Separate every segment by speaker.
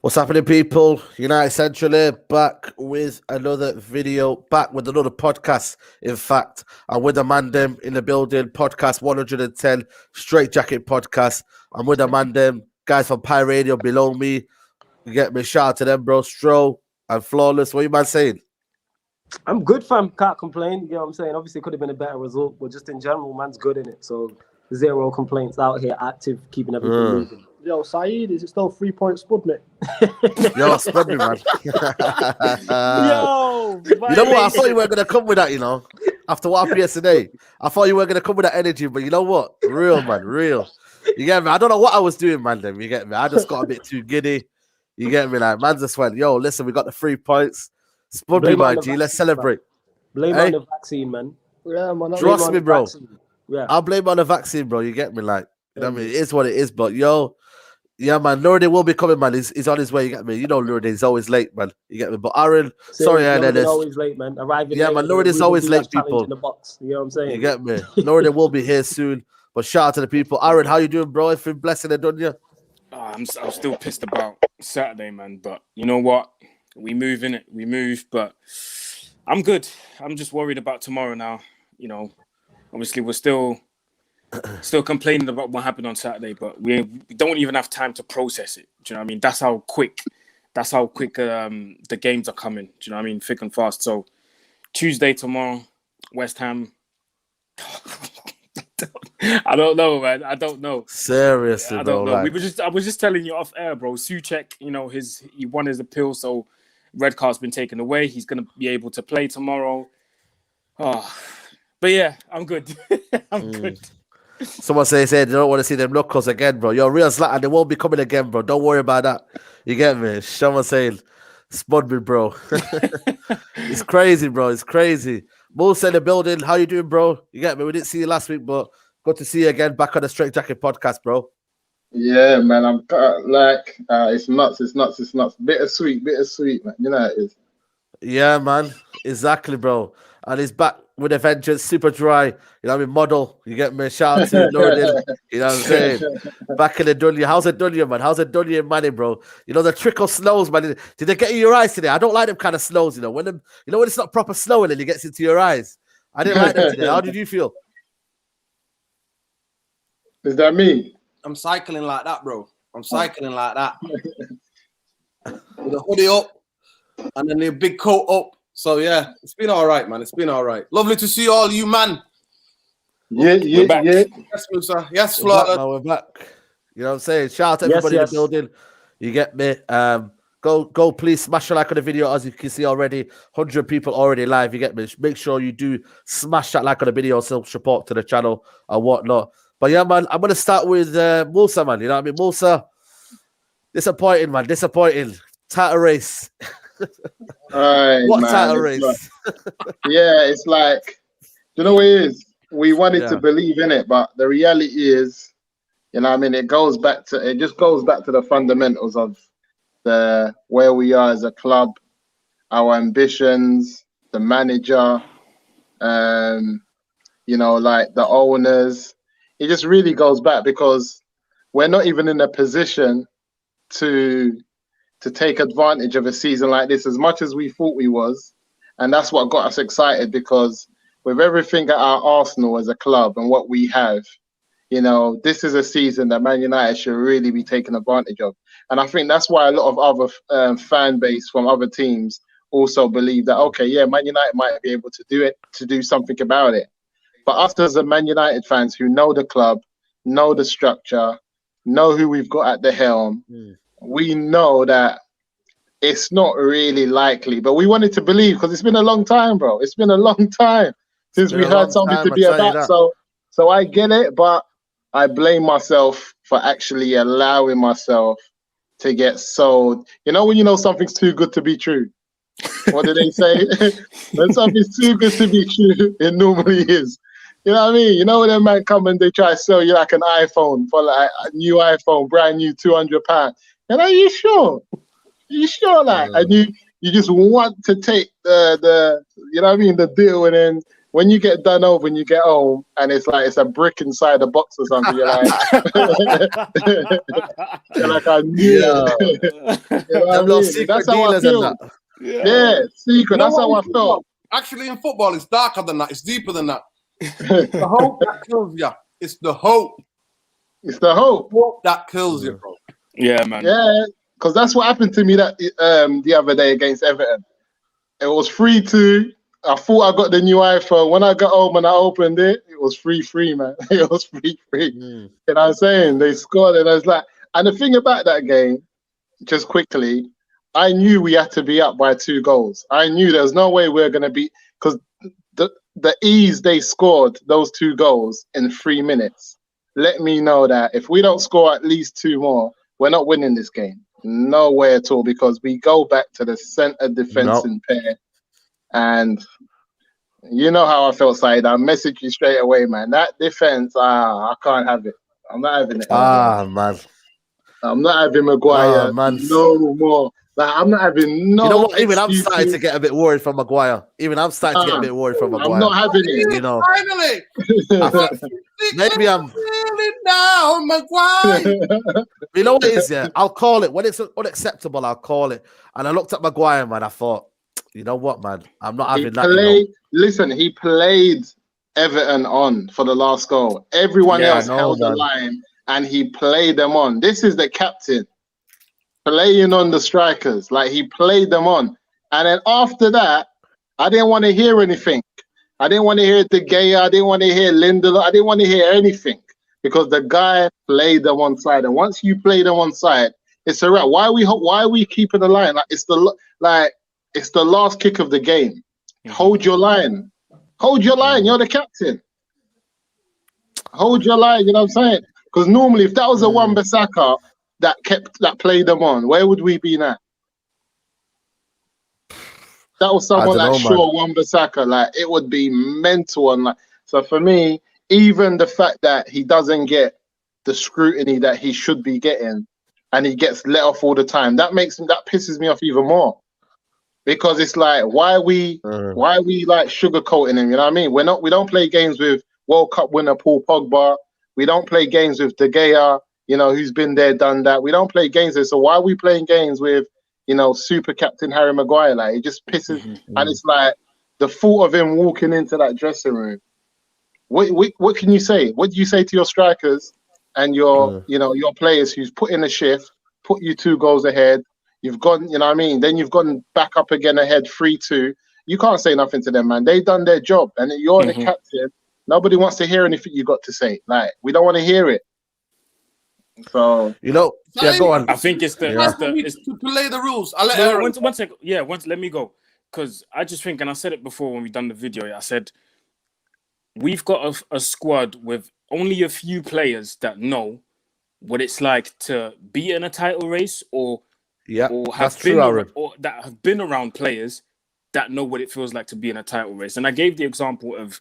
Speaker 1: What's happening, people? United Central here, back with another video, back with another podcast. In fact, I'm with a man them in the building, podcast 110, Straightjacket podcast. I'm with a man them, guys from Pi Radio below me. You get me? Shout out to them, bro. Stro and Flawless. What you man saying?
Speaker 2: I'm good, fam. Can't complain. You know what I'm saying? Obviously, it could have been a better result, but just in general, man's good in it. So, zero complaints out here, active, keeping everything moving.
Speaker 3: Yo, Saeed, is it still 3-point Spudnik?
Speaker 1: Yo, spud me, man.
Speaker 3: Yo,
Speaker 1: you know what? I thought you weren't going to come with that, you know, after what happened yesterday. I thought you weren't going to come with that energy, but you know what? Real, man, real. You get me? I don't know what I was doing, man, then. You get me? I just got a bit too giddy. You get me? Like, man just went, yo, listen, we got the 3 points. Spud me, my G. Let's celebrate.
Speaker 2: Blame on the vaccine, man.
Speaker 3: Yeah, man.
Speaker 1: Trust me, bro.
Speaker 2: Yeah.
Speaker 1: I'll blame on the vaccine, bro. You get me? Like, you know what I mean? It is what it is, but yo, yeah, man. Nuruddin will be coming, man. He's on his way. You get me? You know, Nuruddin's always late, man. You get me? But Aaron, sorry,
Speaker 2: Nuruddin's always late, man. Arriving.
Speaker 1: Yeah, man. Nuruddin's always late, people.
Speaker 2: In the box. You know what I'm saying?
Speaker 1: You get me? Nuruddin will be here soon. But shout out to the people. Aaron, how you doing, bro? If you're blessing and done you.
Speaker 4: I'm still pissed about Saturday, man. But you know what? We move in it. We move. But I'm good. I'm just worried about tomorrow now. You know, obviously we're still complaining about what happened on Saturday, but we don't even have time to process it. Do you know what I mean? That's how quick the games are coming. Do you know what I mean? Thick and fast. So Tuesday tomorrow, West Ham. I don't know, man. I don't know.
Speaker 1: Seriously,
Speaker 4: I don't
Speaker 1: bro.
Speaker 4: know. I was just telling you off air, bro. Souček, you know, he won his appeal, so red card's been taken away. He's gonna be able to play tomorrow. Oh, but yeah, I'm good. I'm good.
Speaker 1: Someone says they don't want to see them knuckles again, bro. You're real Zlatan. They won't be coming again, bro. Don't worry about that. You get me? Someone saying, spud me, bro. It's crazy, bro. It's crazy. Musa in the building. How you doing, bro? You get me? We didn't see you last week, but good to see you again back on the Straightjacket podcast, bro.
Speaker 5: Yeah, man. I'm it's nuts. Bittersweet, man. You know it is.
Speaker 1: Yeah, man. Exactly, bro. And he's back with a vengeance, super dry. You know what I mean? Model. You get me? Shout out to Nuruddin. You know what I'm saying? Back in the dunya. How's it dunya, man? How's it dunya in Manny, bro? You know, the trickle snows, man. Did they get in your eyes today? I don't like them kind of snows, you know. When it's not proper snowing and it gets into your eyes. I didn't like them today. How did you feel?
Speaker 5: Is that me?
Speaker 6: I'm cycling like that, bro. I'm cycling like that. With a hoodie up and then the big coat up. So yeah, it's been all right, man. It's been all right. Lovely to see all you, man.
Speaker 5: Yeah.
Speaker 6: Yes, Musa. Yes, Florida.
Speaker 1: We're back. You know what I'm saying? Shout out to everybody in the building. You get me? Go, please smash a like on the video. As you can see already, 100 people already live. You get me? Make sure you do smash that like on the video, so support to the channel and whatnot. But yeah, man, I'm gonna start with Musa, man. You know what I mean? Musa, disappointing, man. Disappointing. Title race. What
Speaker 5: man,
Speaker 1: title race?
Speaker 5: It's like, you know what it is? We wanted to believe in it, but the reality is, you know what I mean, it just goes back to the fundamentals of where we are as a club, our ambitions, the manager, you know, like the owners. It just really goes back because we're not even in a position to take advantage of a season like this as much as we thought we was. And that's what got us excited, because with everything at our arsenal as a club and what we have, you know, this is a season that Man United should really be taking advantage of. And I think that's why a lot of other fan base from other teams also believe that, okay, yeah, Man United might be able to do something about it. But us as a Man United fans who know the club, know the structure, know who we've got at the helm, we know that it's not really likely. But we wanted to believe, because it's been a long time, bro. It's been a long time since we heard something to be about. So I get it, but I blame myself for actually allowing myself to get sold. You know when you know something's too good to be true? What do they say? When something's too good to be true, it normally is. You know what I mean? You know when a man come and they try to sell you like an iPhone, for like a new iPhone, brand new, £200. And are you sure? Are you sure, like? And you just want to take the you know what I mean, the deal, and then when you get done over and you get home and it's like it's a brick inside a box or something, you're like, you're like, I knew it. You know
Speaker 1: Them little secret
Speaker 5: that's how I
Speaker 1: dealers
Speaker 5: feel.
Speaker 1: and that.
Speaker 5: Yeah, secret. That's how I felt.
Speaker 6: Actually, in football, it's darker than that. It's deeper than that. The hope that kills you. It's the hope.
Speaker 5: It's the hope
Speaker 6: that kills you, bro.
Speaker 4: Yeah, man.
Speaker 5: Yeah, because that's what happened to me that the other day against Everton. It was 3-2. I thought I got the new iPhone. When I got home and I opened it, it was 3-3, man. It was 3-3. You know what I'm saying? They scored, and I was like, and the thing about that game, just quickly, I knew we had to be up by 2 goals. I knew there was no way we were going to be, because the ease they scored those 2 goals in 3 minutes let me know that if we don't score at least 2 more, we're not winning this game. No way at all, because we go back to the centre defence in pair. And you know how I felt, Said. I messaged you straight away, man. That defence, I can't have it. I'm not having it.
Speaker 1: Man.
Speaker 5: I'm not having Maguire no more. Like, I'm not having no.
Speaker 1: You know what? Even
Speaker 5: excuses.
Speaker 1: I'm starting to get a bit worried from Maguire. I'm
Speaker 5: not having it.
Speaker 1: You know,
Speaker 6: finally.
Speaker 1: Maybe I'm.
Speaker 6: Now, Maguire.
Speaker 1: You know what it is? Yeah, I'll call it when it's unacceptable. I'll call it. And I looked at Maguire, man. I thought, you know what, man? I'm not having that.
Speaker 5: Listen, he played Everton on for the last goal. Everyone else held the line, and he played them on. This is the captain playing on the strikers. Like, he played them on. And then after that, I didn't want to hear anything. I didn't want to hear De Gea. I didn't want to hear Lindelof. I didn't want to hear anything, because the guy played them on side. And once you play them on side, it's a wrap. Why are we keeping the line? Like, it's the last kick of the game. Hold your line. Hold your line. You're the captain. Hold your line. You know what I'm saying? Because normally, if that was a Wan-Bissaka that played them on, where would we be now? That was someone like Shaw, Wan-Bissaka. Like, it would be mental. And like, so for me, even the fact that he doesn't get the scrutiny that he should be getting, and he gets let off all the time, that pisses me off even more. Because it's like, why are we like sugarcoating him? You know what I mean? We don't play games with World Cup winner Paul Pogba. We don't play games with De Gea, you know, who's been there, done that. We don't play games with. So why are we playing games with, you know, super captain Harry Maguire? Like, it just pisses. And it's like the thought of him walking into that dressing room. What can you say? What do you say to your strikers and your your players who's put in a shift, put you 2 goals ahead? You've gone, you know what I mean? Then you've gone back up again ahead 3-2. You can't say nothing to them, man. They've done their job. And you're the captain. Nobody wants to hear anything you got to say. Like, we don't want to hear it. So,
Speaker 1: you know, go on.
Speaker 4: I think it's to
Speaker 6: play the rules.
Speaker 4: One second. Yeah, let me go. Because I just think, and I said it before when we done the video, I said, we've got a squad with only a few players that know what it's like to be in a title race or that have been around players that know what it feels like to be in a title race. And I gave the example of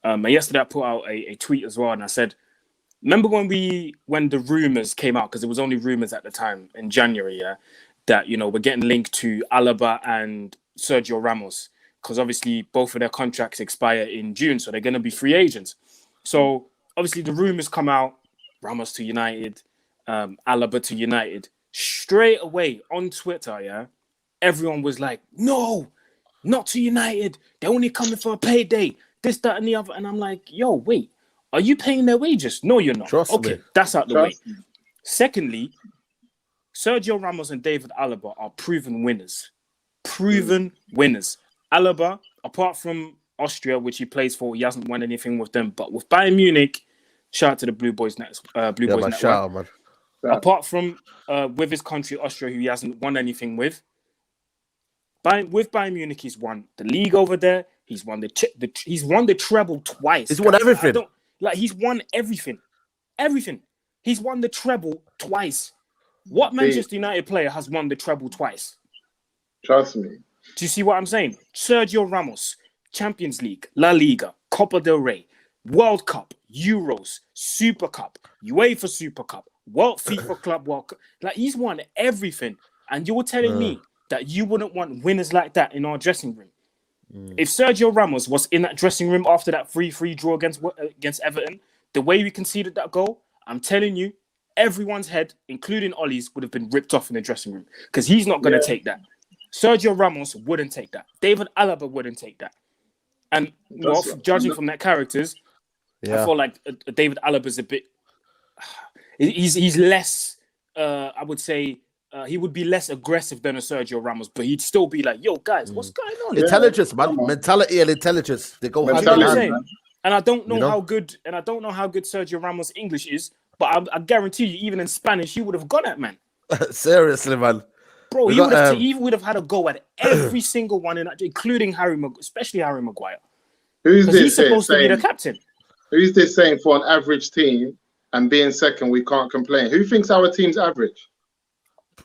Speaker 4: yesterday I put out a tweet as well, and I said, remember when the rumors came out, because it was only rumors at the time in January, that we're getting linked to Alaba and Sergio Ramos, because obviously both of their contracts expire in June, so they're going to be free agents. So obviously the rumors come out, Ramos to United, Alaba to United. Straight away on Twitter, everyone was like, no, not to United. They're only coming for a payday. This, that, and the other. And I'm like, yo, wait, are you paying their wages? No, you're not.
Speaker 1: Trust me.
Speaker 4: That's out the way. Secondly, Sergio Ramos and David Alaba are proven winners. Alaba, apart from Austria, which he plays for, he hasn't won anything with them. But with Bayern Munich, shout out to the Blue Boys Network.
Speaker 1: Shout out, man.
Speaker 4: Apart from with his country, Austria, who he hasn't won anything with. With Bayern Munich, he's won the league over there. He's won he's won the treble twice.
Speaker 1: He's won everything.
Speaker 4: He's won everything. Everything. He's won the treble twice. What Manchester United player has won the treble twice?
Speaker 5: Trust me.
Speaker 4: Do you see what I'm saying? Sergio Ramos, Champions League, La Liga, Copa del Rey, World Cup, Euros, Super Cup, UEFA Super Cup, FIFA Club World Cup. Like, he's won everything. And you're telling me that you wouldn't want winners like that in our dressing room? If Sergio Ramos was in that dressing room after that 3-3 draw against Everton, the way we conceded that goal, I'm telling you, everyone's head, including Ollie's, would have been ripped off in the dressing room because he's not going to take that. Sergio Ramos wouldn't take that. David Alaba wouldn't take that. And judging from their characters, I feel like David Alaba's a bit. He's less. I would say he would be less aggressive than a Sergio Ramos, but he'd still be like, "Yo, guys, what's going on?"
Speaker 1: Intelligence, man. Mentality and intelligence. They go hand in hand.
Speaker 4: And I don't know how good. And I don't know how good Sergio Ramos' English is, but I guarantee you, even in Spanish, he would have got at man.
Speaker 1: Seriously, man.
Speaker 4: Bro, he would have had a go at every single one, including especially Harry Maguire.
Speaker 5: Who's this?
Speaker 4: He's supposed to be the captain.
Speaker 5: Who's this saying for an average team and being second, we can't complain? Who thinks our team's average?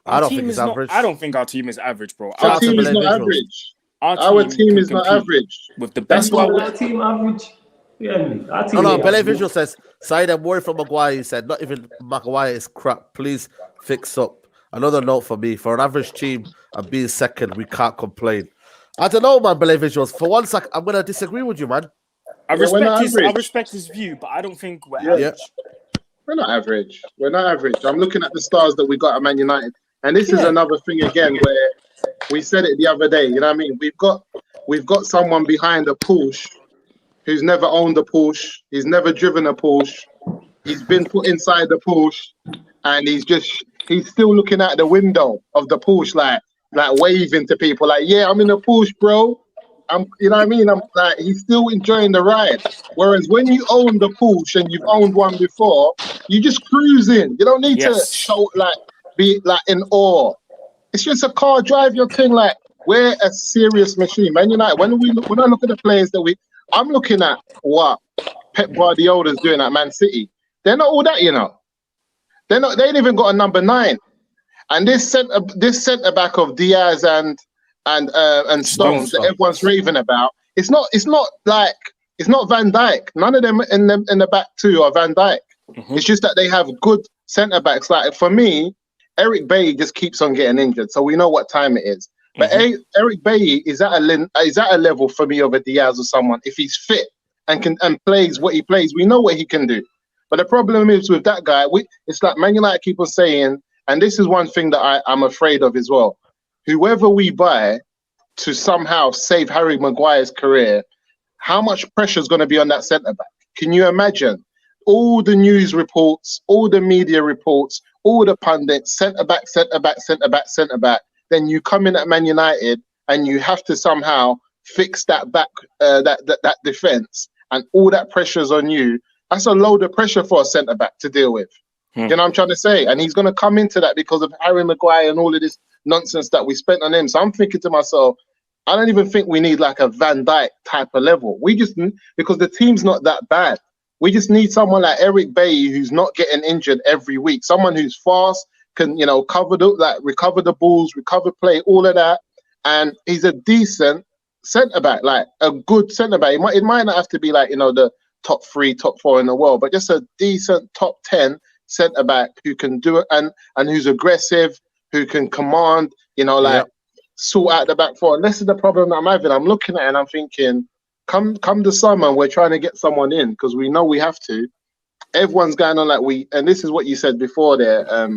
Speaker 1: I don't think it's average.
Speaker 4: I don't think our team is average, bro.
Speaker 5: Our team is not average. Our team is not average.
Speaker 4: With the best
Speaker 2: our team average. Yeah, our team.
Speaker 1: No, Belay Visual says, "Side I'm worried for Maguire." He said, "Not even Maguire is crap. Please fix up." Another note for me: for an average team and being second, we can't complain. I don't know, man. Belay Visuals. For one sec, I'm gonna disagree with you, man.
Speaker 4: I respect his view, but I don't think we're average.
Speaker 5: Yeah. We're not average. We're not average. I'm looking at the stars that we got at Man United, and this is another thing again where we said it the other day. You know what I mean? We've got someone behind a Porsche who's never owned a Porsche. He's never driven a Porsche. He's been put inside the Porsche, and he's still looking out the window of the Porsche, like waving to people, like, "Yeah, I'm in a Porsche, bro." You know what I mean? I'm like, he's still enjoying the ride. Whereas when you own the Porsche and you've owned one before, you just cruise in. You don't need to show be in awe. It's just a car. Drive your thing. Like, we're a serious machine, man. United. When I look at the players I'm looking at what Pep Guardiola's doing at Man City. They're not all that, you know. They ain't even got a number 9. And this centre back of Diaz and Stones that everyone's raving about, it's not Van Dijk. None of them in the back two are Van Dijk. It's just that they have good centre backs. Like, for me, Eric Bailly just keeps on getting injured, so we know what time it is. But Eric Bailly is at a level for me of a Diaz or someone. If he's fit and plays what he plays, we know what he can do. But the problem is with that guy, it's like Man United keep on saying, and this is one thing that I'm afraid of as well. Whoever we buy to somehow save Harry Maguire's career, how much pressure is going to be on that centre-back? Can you imagine? All the news reports, all the media reports, all the pundits, centre-back, centre-back, centre-back, centre-back. Then you come in at Man United and you have to somehow fix that back, that defence, and all that pressure's on you. That's a load of pressure for a centre-back to deal with. You know what I'm trying to say? And he's going to come into that because of Harry Maguire and all of this nonsense that we spent on him. So I'm thinking to myself, I don't even think we need like a Van Dijk type of level. Because the team's not that bad. We just need someone like Eric Bailly who's not getting injured every week. Someone who's fast, can, recover the balls, recover play, all of that. And he's a decent centre-back, like a good centre-back. It might not have to be like, the top 3, top 4 in the world, but just a decent top 10 centre-back who can do it and who's aggressive, who can command, sort out the back four. And this is the problem that I'm having. I'm looking at it and I'm thinking, come the summer, we're trying to get someone in because we know we have to. Everyone's going on and this is what you said before there,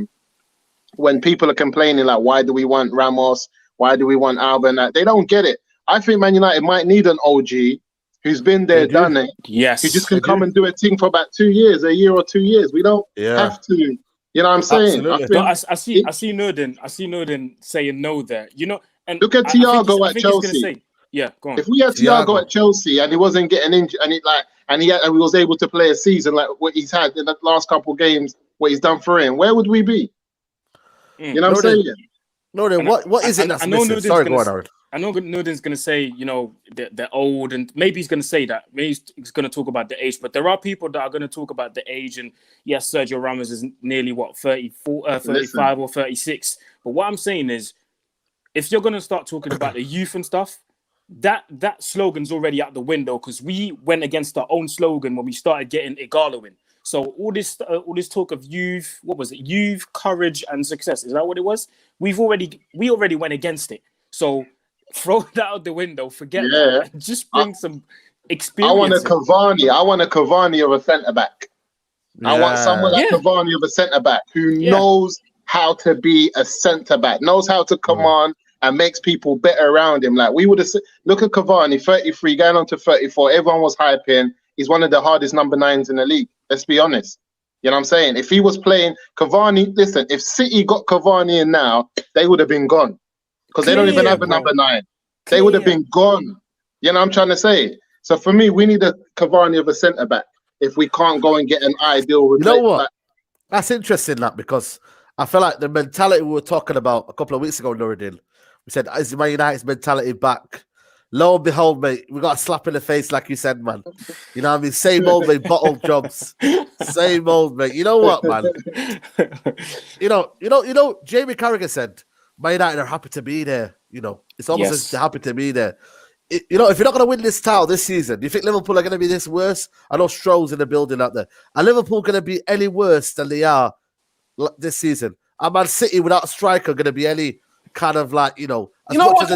Speaker 5: when people are complaining, like, why do we want Ramos? Why do we want Alba? They don't get it. I think Man United might need an OG who's been there, done it.
Speaker 4: Yes.
Speaker 5: Who just can come and do a thing for about 2 years, a year or 2 years. We don't have to. You know what I'm saying?
Speaker 4: I see Norden saying no there. And
Speaker 5: look at Thiago at Chelsea.
Speaker 4: Go on.
Speaker 5: If we had Thiago at Chelsea and he wasn't getting injured and he was able to play a season like what he's had in the last couple of games, what he's done for him, where would we be? You know what I'm saying?
Speaker 1: No, what is it that's missing? Sorry, go on, Aaron.
Speaker 4: I know Noden's going to say, they're old, and maybe he's going to say that. Maybe he's going to talk about the age, but there are people that are going to talk about the age. And yes, Sergio Ramos is nearly, 35 or 36. But what I'm saying is, if you're going to start talking about the youth and stuff, that slogan's already out the window because we went against our own slogan when we started getting Igalo in. So all this talk of youth, what was it? Youth, courage, and success. Is that what it was? We already went against it. So throw that out the window. Forget
Speaker 5: Yeah.
Speaker 4: that. And just bring some experience.
Speaker 5: I want a Cavani. I want a Cavani of a centre back.
Speaker 1: Yeah.
Speaker 5: I want someone like Cavani of a centre back who knows how to be a centre back, knows how to command and makes people better around him. Like we would have look at Cavani, 33, going on to 34. Everyone was hyping. He's one of the hardest number 9s in the league. Let's be honest. You know what I'm saying? If he was playing Cavani, listen, if City got Cavani in now, they would have been gone. Because they don't even have a number 9. They would have been gone. You know what I'm trying to say? So for me, we need a Cavani of a centre back if we can't go and get an ideal replacement.
Speaker 1: You know what? That's interesting, that, because I feel like the mentality we were talking about a couple of weeks ago, Nuruddin, we said, is Man United's mentality back? Lo and behold, mate, we got a slap in the face, like you said, man. You know what I mean? Same old, mate, bottle jobs. Same old, mate. You know what, man? You know, Jamie Carragher said, Man United are happy to be there. You know, it's almost as they're happy to be there. You know, if you're not going to win this title this season, do you think Liverpool are going to be this worse? I know Stroll's in the building out there. Are Liverpool going to be any worse than they are this season? Are Man City without a striker going to be any kind of like, you know
Speaker 6: what?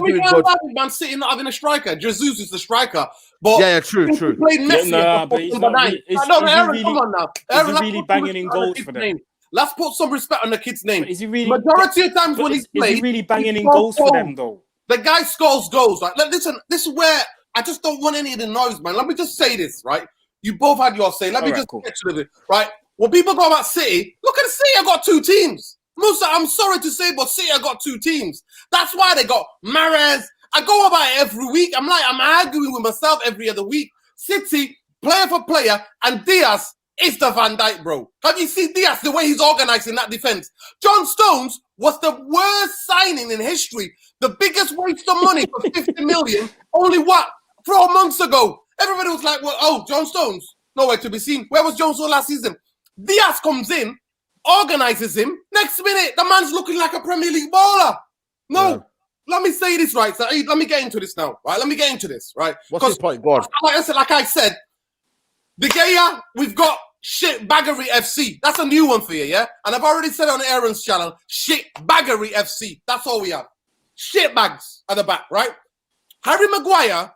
Speaker 6: Man City not having a striker. Jesus is the striker. But
Speaker 1: yeah, true.
Speaker 6: He played Messi.
Speaker 4: But he's not
Speaker 6: Aaron, come on now.
Speaker 4: Aaron, is he really banging in goals for them?
Speaker 6: Let's put some respect on the kid's name.
Speaker 4: But is he really?
Speaker 6: Majority of times when he's played,
Speaker 4: is he really banging in goals for them though?
Speaker 6: The guy scores goals. Right? Listen, this is where I just don't want any of the noise, man. Let me just say this, right? You both had your say. Let me just get to it, right? When people go about City, look at the City. I got 2 teams. Musa, I'm sorry to say, but City, I got 2 teams. That's why they got Mahrez. I go about it every week. I'm arguing with myself every other week. City, player for player, and Diaz is the Van Dijk, bro. Have you seen Diaz, the way he's organizing that defense? John Stones was the worst signing in history. The biggest waste of money for 50 million. Only 4 months ago. Everybody was like, well, John Stones, nowhere to be seen. Where was John Stones last season? Diaz comes in, organizes him. Next minute, the man's looking like a Premier League bowler. No, let me say this, right? So let me get into this now, right? Let me get into this, right?
Speaker 1: What's your point? Go on.
Speaker 6: Like I said, De Gea, we've got shit baggery FC. That's a new one for you, yeah? And I've already said on Aaron's channel, shit baggery FC. That's all we have. Shit bags at the back, right? Harry Maguire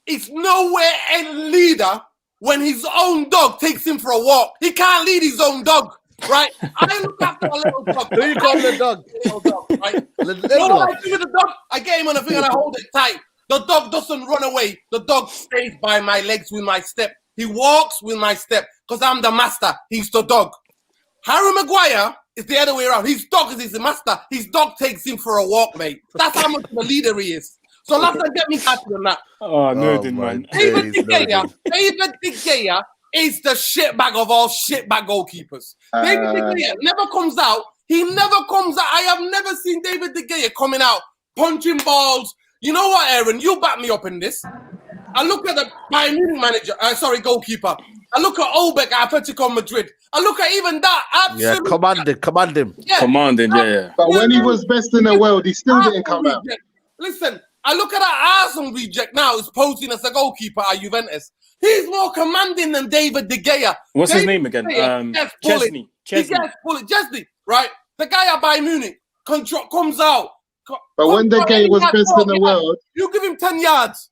Speaker 6: is nowhere a leader when his own dog takes him for a walk. He can't lead his own dog, right? I look after a little dog.
Speaker 1: Who you call the dog?
Speaker 6: Little dog, right? You know what I do with the dog? I get him on the thing and I hold it tight. The dog doesn't run away. The dog stays by my legs with my step. He walks with my step because I'm the master. He's the dog. Harry Maguire is the other way around. His dog is his master. His dog takes him for a walk, mate. That's how much of a leader he is. So let's not get me happy on that.
Speaker 4: Oh, nerding, man.
Speaker 6: David De Gea is the shitbag of all shitbag goalkeepers. David De Gea never comes out. He never comes out. I have never seen David De Gea coming out, punching balls. You know what, Aaron? You back me up in this. I look at the Bayern Munich goalkeeper. I look at Olbeck at Atletico Madrid. I look at even that. Absolutely.
Speaker 1: Yeah, command him.
Speaker 6: Yeah.
Speaker 4: Commanding, yeah.
Speaker 5: But when he was best in the world, he still didn't come out.
Speaker 6: Listen, I look at that Arsenal reject now. He's posing as a goalkeeper at Juventus. He's more commanding than David De Gea.
Speaker 4: What's his name again? Chesney.
Speaker 6: Chesney, right? The guy at Bayern Munich comes out.
Speaker 5: But when De Gea was best in the world,
Speaker 6: you give him 10 yards.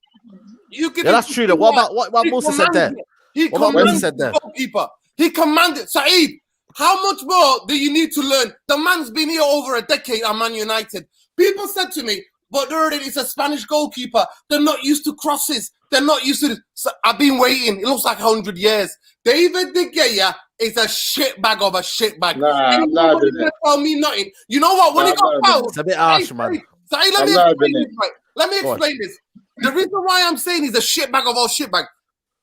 Speaker 1: That's true. Though. What about what Musa said there?
Speaker 6: What Musa said there? Goalkeeper. He commanded. Saeed, how much more do you need to learn? The man's been here over a decade at Man United. People said to me, but it's a Spanish goalkeeper. They're not used to crosses. They're not used to this. So I've been waiting. It looks like 100 years. David De Gea is a shitbag of a shitbag.
Speaker 5: Nah,
Speaker 6: tell me nothing. You know what? When he got fouled,
Speaker 1: it's a bit harsh, man.
Speaker 6: Saeed, let me explain this. Right? Let me explain this. The reason why I'm saying he's a shitbag of all shitbag,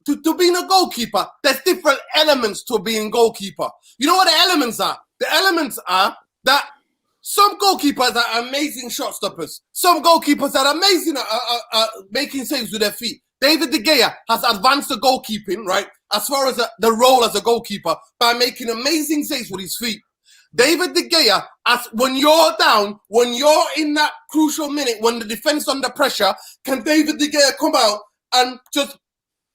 Speaker 6: to being a goalkeeper, there's different elements to being goalkeeper. You know what the elements are? The elements are that some goalkeepers are amazing shot stoppers. Some goalkeepers are amazing at making saves with their feet. David De Gea has advanced the goalkeeping, right, as far as the role as a goalkeeper by making amazing saves with his feet. David De Gea, when you're down, when you're in that crucial minute, when the defense under pressure, can David De Gea come out and just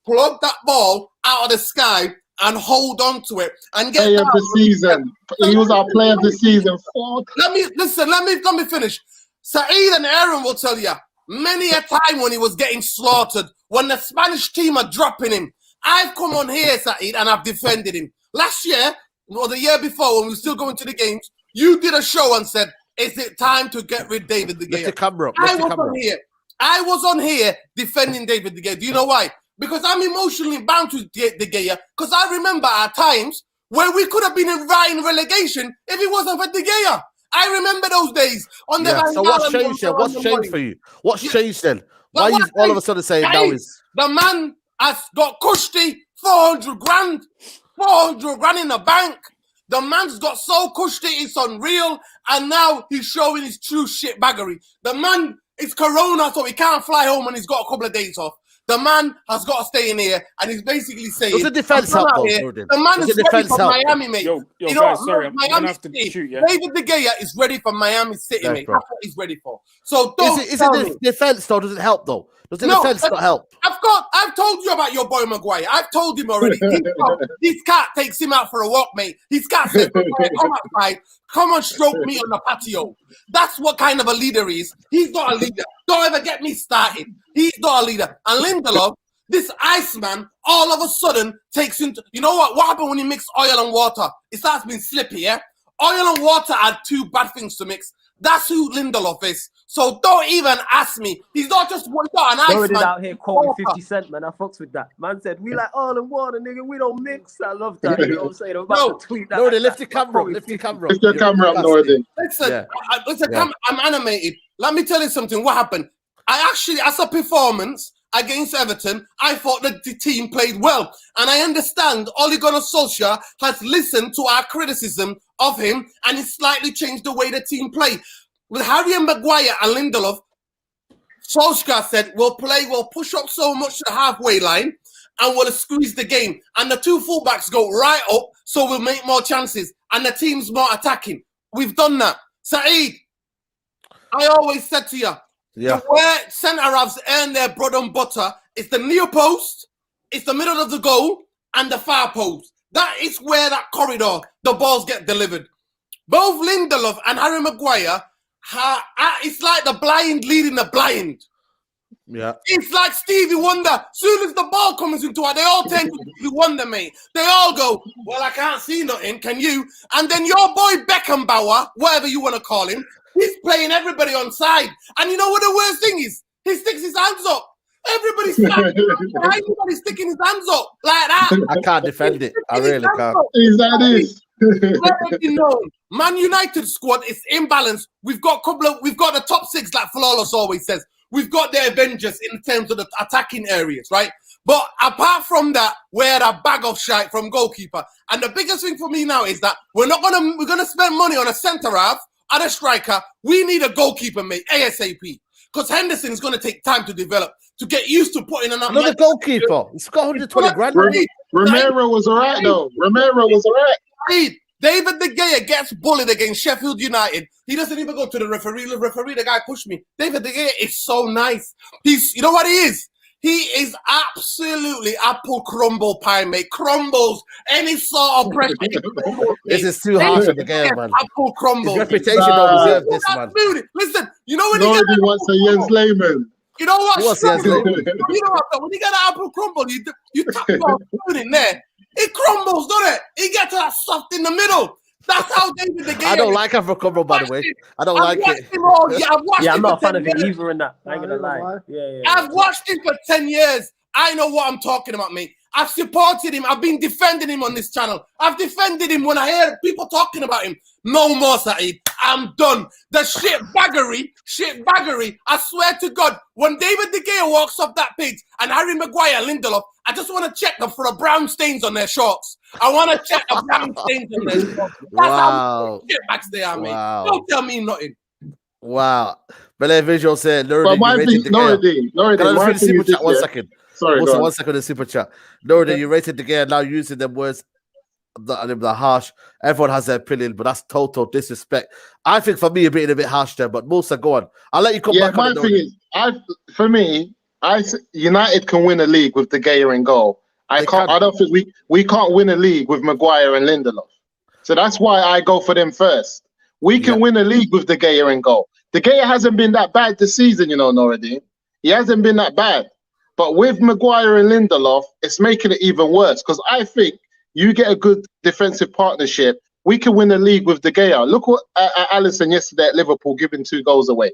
Speaker 6: plug that ball out of the sky and hold on to it and get
Speaker 5: player of the season. He was our player of the season.
Speaker 6: Let me finish. Saeed and Aaron will tell you, many a time when he was getting slaughtered, when the Spanish team are dropping him. I've come on here, Saeed, and I've defended him. Last year, or the year before, when we were still going to the games, you did a show and said, is it time to get rid of David De Gea? I was on here defending David De Gea. Do you know why? Because I'm emotionally bound to De Gea, because I remember at times where we could have been in relegation if it wasn't for De Gea. I remember those days.
Speaker 1: So what's changed then? What's changed for you? What's changed then? Why are you all of a sudden saying now is...
Speaker 6: The man has got cushy 400 grand. 400 grand in the bank. The man's got so cushy, it's unreal. And now he's showing his true shit baggery. The man is corona, so he can't fly home and he's got a couple of days off. The man has got to stay in here, and he's basically saying...
Speaker 1: Does the defense help, though,
Speaker 6: the man is ready for Miami, mate.
Speaker 4: Yo, guys, sorry, I'm gonna have to
Speaker 6: City,
Speaker 4: shoot, yeah?
Speaker 6: David De Gea is ready for Miami City, mate. That's what he's ready for. So
Speaker 1: is it the defense, though? Does it help, though? Does the defense not help?
Speaker 6: I've told you about your boy Maguire. I've told him already. His cat takes him out for a walk, mate. His cat says, come outside, come and stroke me on the patio. That's what kind of a leader he is. He's not a leader. Don't ever get me started. He's not a leader. And Lindelof, this Iceman, all of a sudden takes into... You know what? What happened when you mix oil and water? It starts being slippy, yeah? Oil and water are two bad things to mix. That's who Lindelof is. So don't even ask me. He's not just an Iceman.
Speaker 2: He's out here quoting 50 Cent, man. I fucks with that. Man said, we like oil and water, nigga. We don't mix. I love that. You know what I'm saying? I'm about to tweet that.
Speaker 1: No, they lift the camera up. Lift the camera up.
Speaker 5: Lift your camera up, Nordy.
Speaker 6: Listen, I'm animated. Let me tell you something. What happened? I actually, as a performance against Everton, I thought that the team played well. And I understand Ole Gunnar Solskjaer has listened to our criticism of him and he slightly changed the way the team play. With Harry and Maguire and Lindelof, Solskjaer said, we'll push up so much to the halfway line and we'll squeeze the game. And the two fullbacks go right up, so we'll make more chances. And the team's more attacking. We've done that. Saeed, I always said to you, where centre-halves earn their bread and butter is the near post, it's the middle of the goal, and the far post. That is where that corridor, the balls get delivered. Both Lindelof and Harry Maguire, it's like the blind leading the blind.
Speaker 1: Yeah.
Speaker 6: It's like Stevie Wonder. Soon as the ball comes into it, they all turn to Stevie Wonder, mate. They all go, well, I can't see nothing, can you? And then your boy Beckenbauer, whatever you want to call him, he's playing everybody on side. And you know what the worst thing is? He sticks his hands up. Everybody's sticking his hands up like that.
Speaker 1: I can't defend it. I really can't.
Speaker 5: Is that this?
Speaker 6: Man United squad is imbalanced. We've got the top six, like Flawless always says. We've got the Avengers in terms of the attacking areas, right? But apart from that, we're a bag of shite from goalkeeper. And the biggest thing for me now is that we're gonna spend money on a centre half and a striker. We need a goalkeeper, mate, ASAP. Because Henderson is going to take time to develop, to get used to putting another
Speaker 1: goalkeeper. He's got 120 grand.
Speaker 5: Romero was all right, though. Romero was all right.
Speaker 6: David De Gea gets bullied against Sheffield United. He doesn't even go to the referee. The referee, the guy pushed me. David De Gea is so nice. You know what he is? He is absolutely apple crumble pie, mate. Crumbles any sort of pressure.
Speaker 1: This is too harsh for the game, man.
Speaker 6: Apple crumble.
Speaker 1: His reputation don't deserve this, man.
Speaker 6: Listen, you know when
Speaker 5: nobody wants a Jens Lehmann.
Speaker 6: You know what?
Speaker 1: Jens Lehmann?
Speaker 6: You know what? When you get an apple crumble, you tap your spoon in there. It crumbles, doesn't it? It gets that soft in the middle. That's how David De Gea.
Speaker 1: I don't like apple crumble, by the way. I don't like it.
Speaker 2: I'm not a fan of it either in that. I ain't gonna lie. Yeah.
Speaker 6: I've watched him for 10 years. I know what I'm talking about, mate. I've supported him. I've been defending him on this channel. I've defended him when I hear people talking about him. No more, Saeed. I'm done. The shit baggery. I swear to God, when David De Gea walks off that pitch and Harry Maguire, Lindelof, I just want to check them for the brown stains on their shorts. I want to check the brown stains on their shorts. That's how shitbags they are, mate. Don't tell me nothing.
Speaker 1: Wow. But visual said, Nordy, one second.
Speaker 5: Sorry,
Speaker 1: also, 1 second in super chat. Nordy, you rated De Gea, now using them words the harsh. Everyone has their opinion, but that's total disrespect. I think for me, you're a bit harsh there, but Musa, go on. I'll let you come back on it.
Speaker 5: My thing is, United can win a league with De Gea in goal. I don't think we can't win a league with Maguire and Lindelof. So that's why I go for them first. We can win a league with De Gea in goal. De Gea hasn't been that bad this season, you know, Noradine. He hasn't been that bad. But with Maguire and Lindelof, it's making it even worse because I think you get a good defensive partnership, we can win the league with De Gea. Look what Alisson yesterday at Liverpool giving 2 goals away.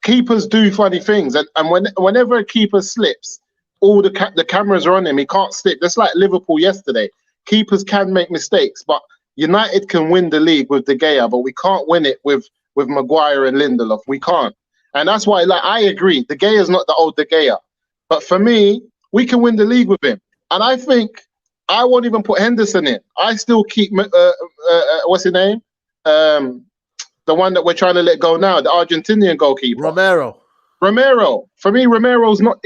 Speaker 5: Keepers do funny things, and whenever a keeper slips, all the cameras are on him. He can't slip. That's like Liverpool yesterday. Keepers can make mistakes, but United can win the league with De Gea, but we can't win it with Maguire and Lindelof. We can't, and that's why, like, I agree. De Gea is not the old De Gea, but for me, we can win the league with him, and I think I won't even put Henderson in. I still keep what's his name? The one that we're trying to let go now, the Argentinian goalkeeper.
Speaker 1: Romero.
Speaker 5: For me, Romero's not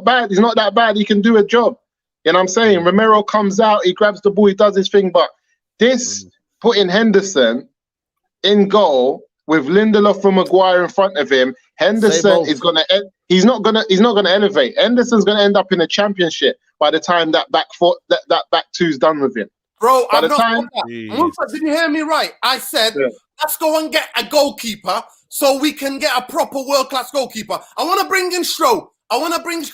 Speaker 5: bad. He's not that bad. He can do a job. You know what I'm saying? Romero comes out, he grabs the ball, he does his thing. But this putting Henderson in goal with Lindelof and Maguire in front of him, Henderson is he's not gonna elevate. Henderson's gonna end up in a championship by the time that back two's done with him.
Speaker 6: Bro,
Speaker 5: by the time,
Speaker 6: did you hear me right? I said, let's go and get a goalkeeper so we can get a proper world-class goalkeeper. I want to bring in Stroh. Let's bring the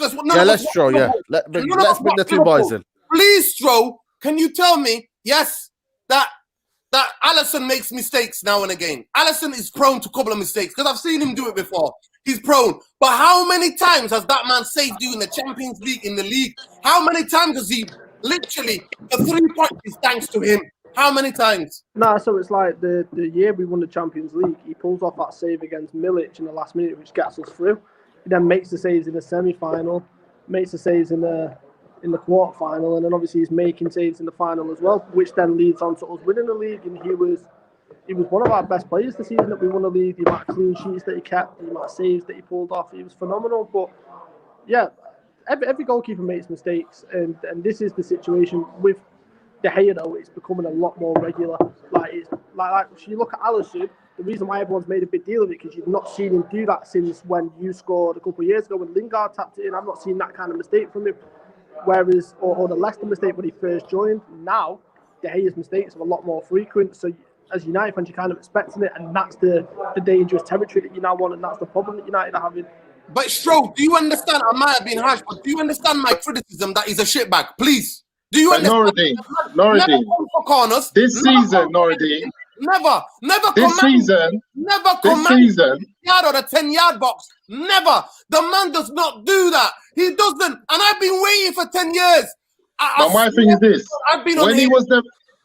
Speaker 6: 2 boys in. Please, Stroh, can you tell me, yes, that Alisson makes mistakes now and again. Alisson is prone to a couple of mistakes because I've seen him do it before. He's prone. But how many times has that man saved you in the Champions League, in the league? How many times has he literally, the 3 points is thanks to him? How many times?
Speaker 3: Nah, so it's like the year we won the Champions League, he pulls off that save against Milic in the last minute, which gets us through. He then makes the saves in the semi-final, makes the saves in the quarter-final, and then obviously he's making saves in the final as well, which then leads on to us winning the league. And he was one of our best players this season that we won the league. The amount of clean sheets that he kept, the amount of saves that he pulled off, he was phenomenal. But yeah, every goalkeeper makes mistakes, and this is the situation with De Gea, though. It's becoming a lot more regular. Like if you look at Alisson, the reason why everyone's made a big deal of it because you've not seen him do that since when you scored a couple of years ago when Lingard tapped it in. I've not seen that kind of mistake from him. Whereas, or the Leicester mistake when he first joined. Now, De Gea's mistakes are a lot more frequent. So as United fans, you're kind of expecting it, and that's the dangerous territory that you now want, and that's the problem that United are having.
Speaker 6: But Stroh, do you understand? I might have been harsh, but do you understand my criticism that he's a shitbag? Please. Do you understand?
Speaker 5: Noradine.
Speaker 6: For corners.
Speaker 5: This season, Noradine.
Speaker 6: Never
Speaker 5: this season,
Speaker 6: yard or the 10-yard box. Never. The man does not do that. He doesn't. And I've been waiting for 10 years.
Speaker 5: But my thing is this: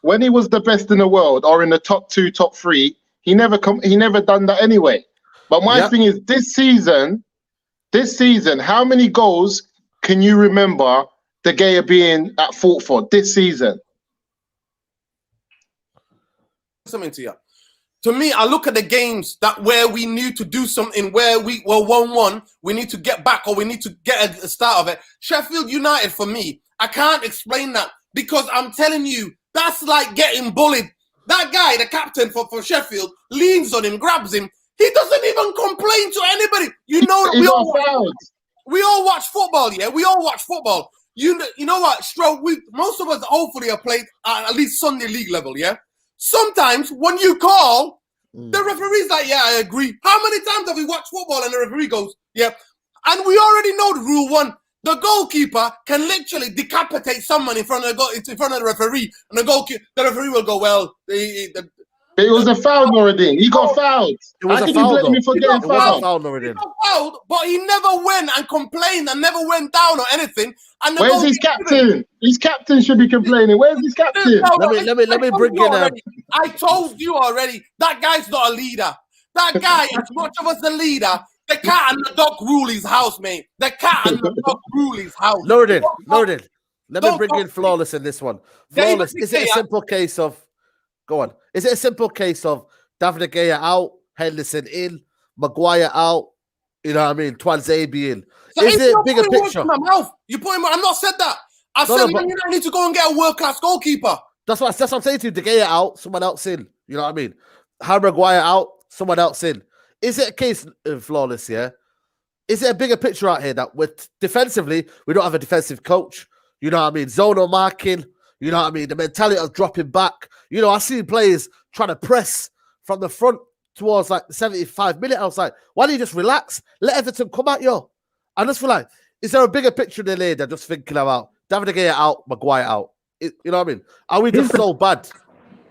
Speaker 5: when he was the best in the world or in the top 2, top 3, he never done that anyway. But my thing is this season, how many goals can you remember De Gea being at fault for this season?
Speaker 6: Something to you. To me, I look at the games where we need to do something, where we were 1-1, we need to get back or we need to get a start of it. Sheffield United, for me, I can't explain that because I'm telling you, that's like getting bullied. That guy, the captain for Sheffield, leans on him, grabs him. He doesn't even complain to anybody. You know, we all watch football, yeah? We all watch football. You know what, Stroh, most of us hopefully have played at least Sunday league level, yeah? Sometimes when you call, the referee's like, yeah, I agree. How many times have we watched football and the referee goes, yeah? And we already know the rule 1. The goalkeeper can literally decapitate someone in front of the referee, and the referee will go, well,
Speaker 5: it was a foul, Noradine. He got fouled. It was a foul, though. He got
Speaker 6: fouled, but he never went and complained and never went down or anything. And
Speaker 5: where's his captain? His captain should be complaining. Where's his captain?
Speaker 1: Let me bring in.
Speaker 6: I told you already. That guy's not a leader. That guy, as much of us a leader, the cat and the dog rule his house, mate. The cat and the dog rule his house.
Speaker 1: Noradine. Let me bring in Flawless in this one. Flawless. Is it a simple case of? Go on. Is it a simple case of David De Gea out, Henderson in, Maguire out? You know what I mean? Twanzebe in. So is it bigger picture?
Speaker 6: You put him. I'm not said that. I said you need to go and get a world-class goalkeeper.
Speaker 1: That's what I'm saying to you. De Gea out, someone else in. You know what I mean? Harry Maguire out, someone else in. Is it a case of Flawless here? Is it a bigger picture out here that with defensively, we don't have a defensive coach? You know what I mean? Zonal marking. You know what I mean? The mentality of dropping back. You know, I see players trying to press from the front towards like 75 minutes. I was like, why don't you just relax? Let Everton come at you. I just feel like, is there a bigger picture than there than just thinking about David De Gea out, Maguire out? You know what I mean? Are we just so bad?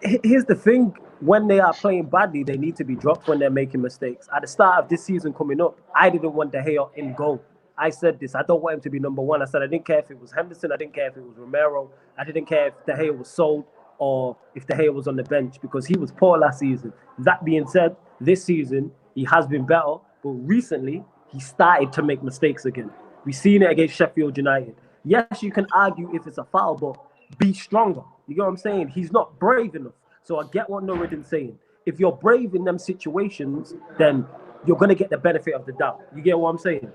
Speaker 2: Here's the thing. When they are playing badly, they need to be dropped when they're making mistakes. At the start of this season coming up, I didn't want De Gea in goal. I said this. I don't want him to be number one. I said I didn't care if it was Henderson. I didn't care if it was Romero. I didn't care if De Gea was sold or if De Gea was on the bench because he was poor last season. That being said, this season, he has been better. But recently, he started to make mistakes again. We've seen it against Sheffield United. Yes, you can argue if it's a foul, but be stronger. You get what I'm saying? He's not brave enough. So I get what Nuruddin's saying. If you're brave in them situations, then you're going to get the benefit of the doubt. You get what I'm saying?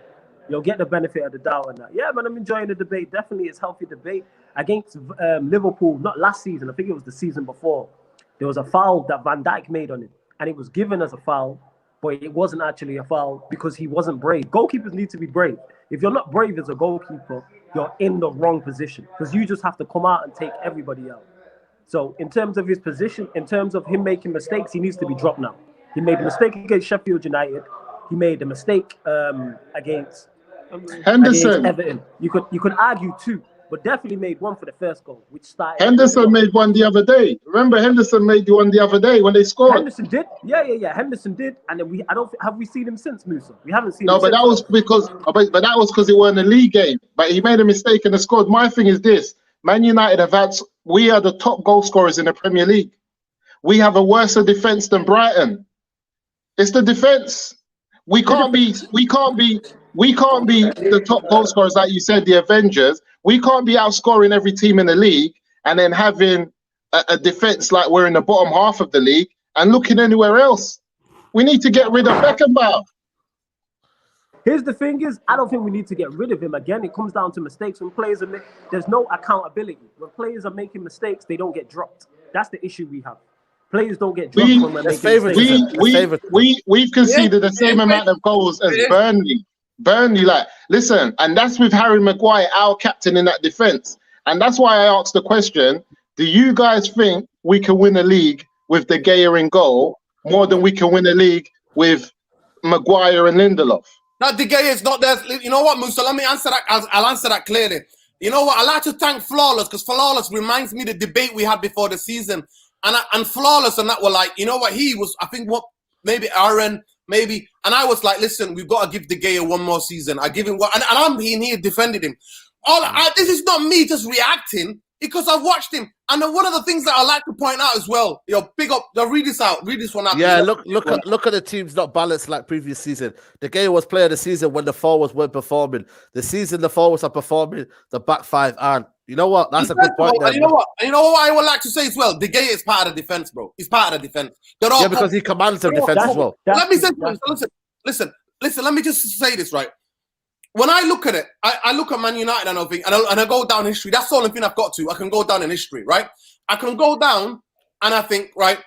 Speaker 2: You'll get the benefit of the doubt on that. Yeah, man, I'm enjoying the debate. Definitely, it's healthy debate. Against Liverpool, not last season, I think it was the season before, there was a foul that Van Dijk made on him. And it was given as a foul, but it wasn't actually a foul because he wasn't brave. Goalkeepers need to be brave. If you're not brave as a goalkeeper, you're in the wrong position because you just have to come out and take everybody out. So in terms of his position, in terms of him making mistakes, he needs to be dropped now. He made a mistake against Sheffield United. He made a mistake against
Speaker 5: Henderson.
Speaker 2: Everton. You could argue two, but definitely made one for the first goal, which started.
Speaker 5: Henderson made one the other day. Remember, Henderson made one the other day when they scored.
Speaker 2: Henderson did, yeah. Henderson did, and then have we seen him since, Musa? We haven't seen.
Speaker 5: No,
Speaker 2: him
Speaker 5: but
Speaker 2: since.
Speaker 5: that was because it weren't a league game. But he made a mistake and scored. My thing is this: Man United we are the top goal scorers in the Premier League. We have a worse defense than Brighton. It's the defense. We can't be the top goal scorers, like you said, the Avengers. We can't be outscoring every team in the league and then having a defense like we're in the bottom half of the league and looking anywhere else. We need to get rid of Beckenbauer.
Speaker 2: Here's the thing is, I don't think we need to get rid of him. Again, it comes down to mistakes. When players there's no accountability. When players are making mistakes, they don't get dropped. That's the issue we have. Players don't get dropped when we're making mistakes.
Speaker 5: We've conceded the same amount of goals as Burnley. Burnley, listen, and that's with Harry Maguire, our captain in that defense. And that's why I asked the question, do you guys think we can win a league with De Gea in goal more than we can win a league with Maguire and Lindelof?
Speaker 6: Now, De Gea is not there. You know what, Musa? Let me answer that. I'll answer that clearly. You know what? I like to thank Flawless because Flawless reminds me of the debate we had before the season. And Flawless and that were like, you know what? He was, I think, maybe Aaron, maybe. And I was like, listen, we've got to give De Gea one more season. I give him one. And I'm in here defended him. This is not me just reacting because I've watched him. And then one of the things that I like to point out as well, big up, read this one out.
Speaker 1: Yeah, look at the teams not balanced like previous season. De Gea was player of the season when the forwards weren't performing. The season the forwards are performing, the back five aren't. You know what? That's a good point.
Speaker 6: And you know what? And you know what I would like to say as well? De Gea is part of the defense, bro. He's part of the defense.
Speaker 1: Yeah, because he commands the defense as well.
Speaker 6: Let me say something. Listen. Let me just say this, right? When I look at it, I look at Man United and everything, and I go down history. That's the only thing I've got to. I can go down in history, right? I can go down and I think, right,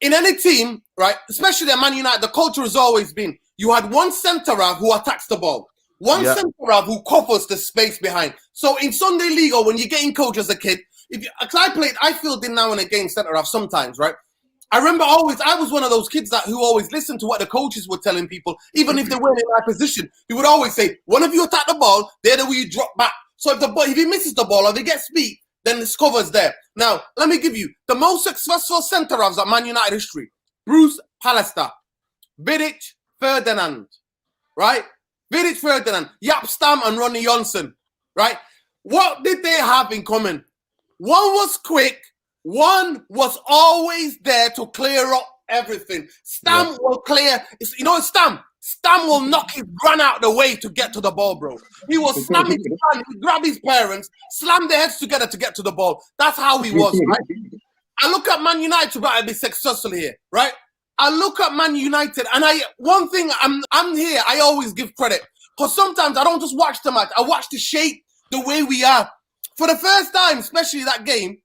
Speaker 6: in any team, right, especially at Man United, the culture has always been you had one centre-half who attacks the ball. One centre-half who covers the space behind. So in Sunday League or when you're getting coached as a kid, I filled in now and again centre-half sometimes, right? I remember I was one of those kids who always listened to what the coaches were telling people, even if they weren't in my position. He would always say, one of you attack the ball, they're the way you drop back. So if he misses the ball or they get speed, then this cover's there. Now, let me give you the most successful centre-halves at Man United history. Bruce Pallister, Vidic, Ferdinand, right? Vidic, Ferdinand, Jaap Stam and Ronnie Johnson, right? What did they have in common? One was quick. One was always there to clear up everything. Stam will clear. Stam will knock his run out the way to get to the ball, bro. He will slam his hand, grab his parents, slam their heads together to get to the ball. That's how he was, right? I look at Man United to be successful here, right? I look at Man United, and one thing I'm here, I always give credit. Because sometimes I don't just watch the match, I watch the shape, the way we are. For the first time, especially that game,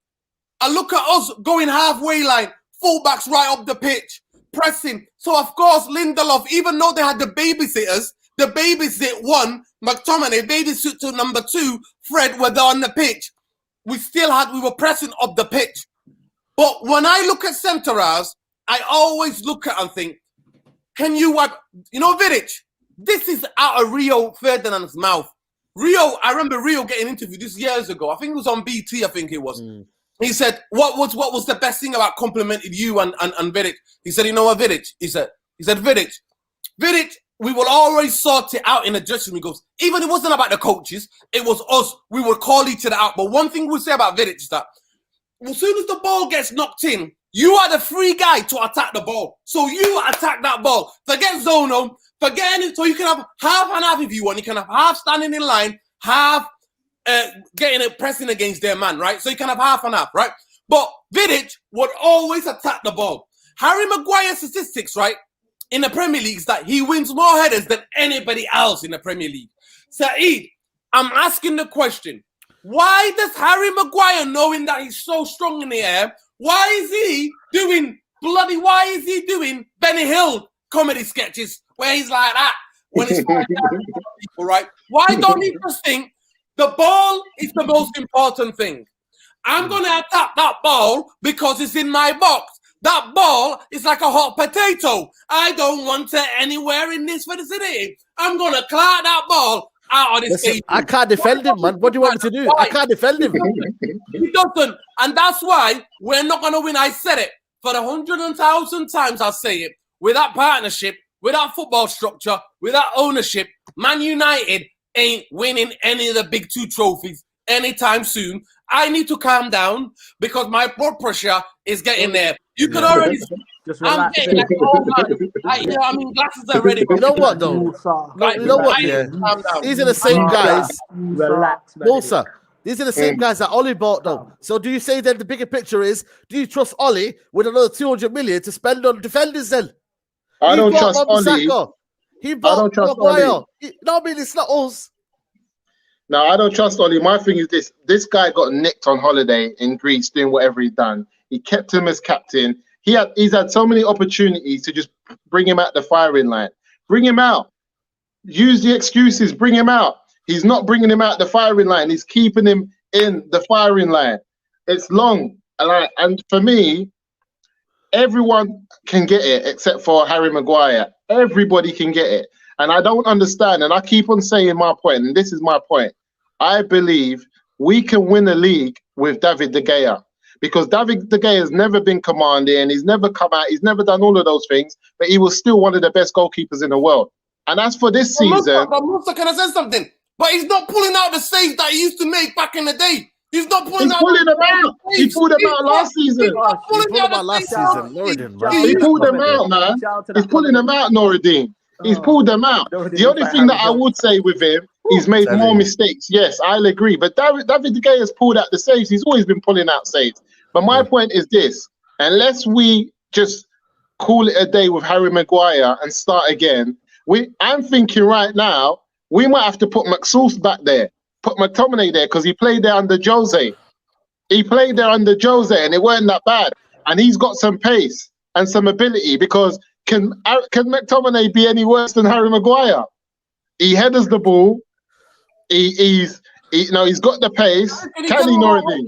Speaker 6: I look at us going halfway line, fullbacks right up the pitch, pressing. So, of course, Lindelof, even though they had the babysitters, the babysit one, McTominay, babysit to number 2, Fred, were there on the pitch. We were pressing up the pitch. But when I look at centre-halves, I always look at and think, can you wipe? You know, Vidic, this is out of Rio Ferdinand's mouth. I remember Rio getting interviewed this years ago. I think it was on BT, I think it was. He said, what was the best thing about complimenting you and Vidic? He said, you know what, Vidic? He said, Vidic, we will always sort it out in the dressing room. He goes, even it wasn't about the coaches, it was us. We would call each other out. But one thing we'll say about Vidic is that as soon as the ball gets knocked in, you are the free guy to attack the ball. So you attack that ball. Forget Zono, forget it. So you can have half and half if you want. You can have half standing in line, half getting it, pressing against their man, right? So you can have half and half, right? But Vidic would always attack the ball. Harry Maguire's statistics, right, in the Premier League is that he wins more headers than anybody else in the Premier League. Saeed, I'm asking the question, why does Harry Maguire, knowing that he's so strong in the air, why is he doing Benny Hill comedy sketches where he's like that when it's people, right? Why don't he just think the ball is the most important thing? I'm going to attack that ball because it's in my box. That ball is like a hot potato. I don't want it anywhere in this vicinity. I'm going to clear that ball out of this game.
Speaker 1: I can't defend him, man. What do you want me to do? I can't defend him.
Speaker 6: He doesn't. And that's why we're not going to win. I said it for the 100,000 times I'll say it. Without partnership, without football structure, without ownership, Man United ain't winning any of the big two trophies anytime soon. I need to calm down because my blood pressure is getting there. You can already see. I'm getting like, oh man. I mean, glasses are ready.
Speaker 1: You know what, though? You know what, yeah? These are the same guys.
Speaker 2: Relax, man.
Speaker 1: Musa, these are the same guys that Ollie bought, though. So do you say then the bigger picture is, do you trust Ollie with another 200 million to spend on defenders then?
Speaker 5: I don't trust Ollie.
Speaker 1: He bought Maguire. No, I mean, it's not us.
Speaker 5: No, I don't trust Ollie. My thing is this. This guy got nicked on holiday in Greece doing whatever he done. He kept him as captain. He's had so many opportunities to just bring him out the firing line. Bring him out. Use the excuses. Bring him out. He's not bringing him out the firing line. He's keeping him in the firing line. It's long. And for me, everyone can get it except for Harry Maguire. Everybody can get it. And I don't understand. And I keep on saying my point, and this is my point. I believe we can win a league with David De Gea. Because David De Gea has never been commanding, he's never come out, he's never done all of those things, but he was still one of the best goalkeepers in the world. And as for this season...
Speaker 6: Musa, can I say something? But he's not pulling out the saves that he used to make back in the day. He's not pulling out.
Speaker 5: Pulling them out. He pulled them out last season.
Speaker 1: He pulled them out last season.
Speaker 5: He pulled them out, man. He's pulling them out, Noureddin. He's pulled them out. The only thing that I would say with him, he's made more mistakes. Yes, I'll agree. But David De Gea has pulled out the saves. He's always been pulling out saves. But my point is this: unless we just call it a day with Harry Maguire and start again, I'm thinking right now we might have to put McSauce back there, put McTominay there, because he played there under Jose. He played there under Jose, and it weren't that bad. And he's got some pace and some ability. Because can McTominay be any worse than Harry Maguire? He headers the ball. He's got the pace. Can he, Noureddin?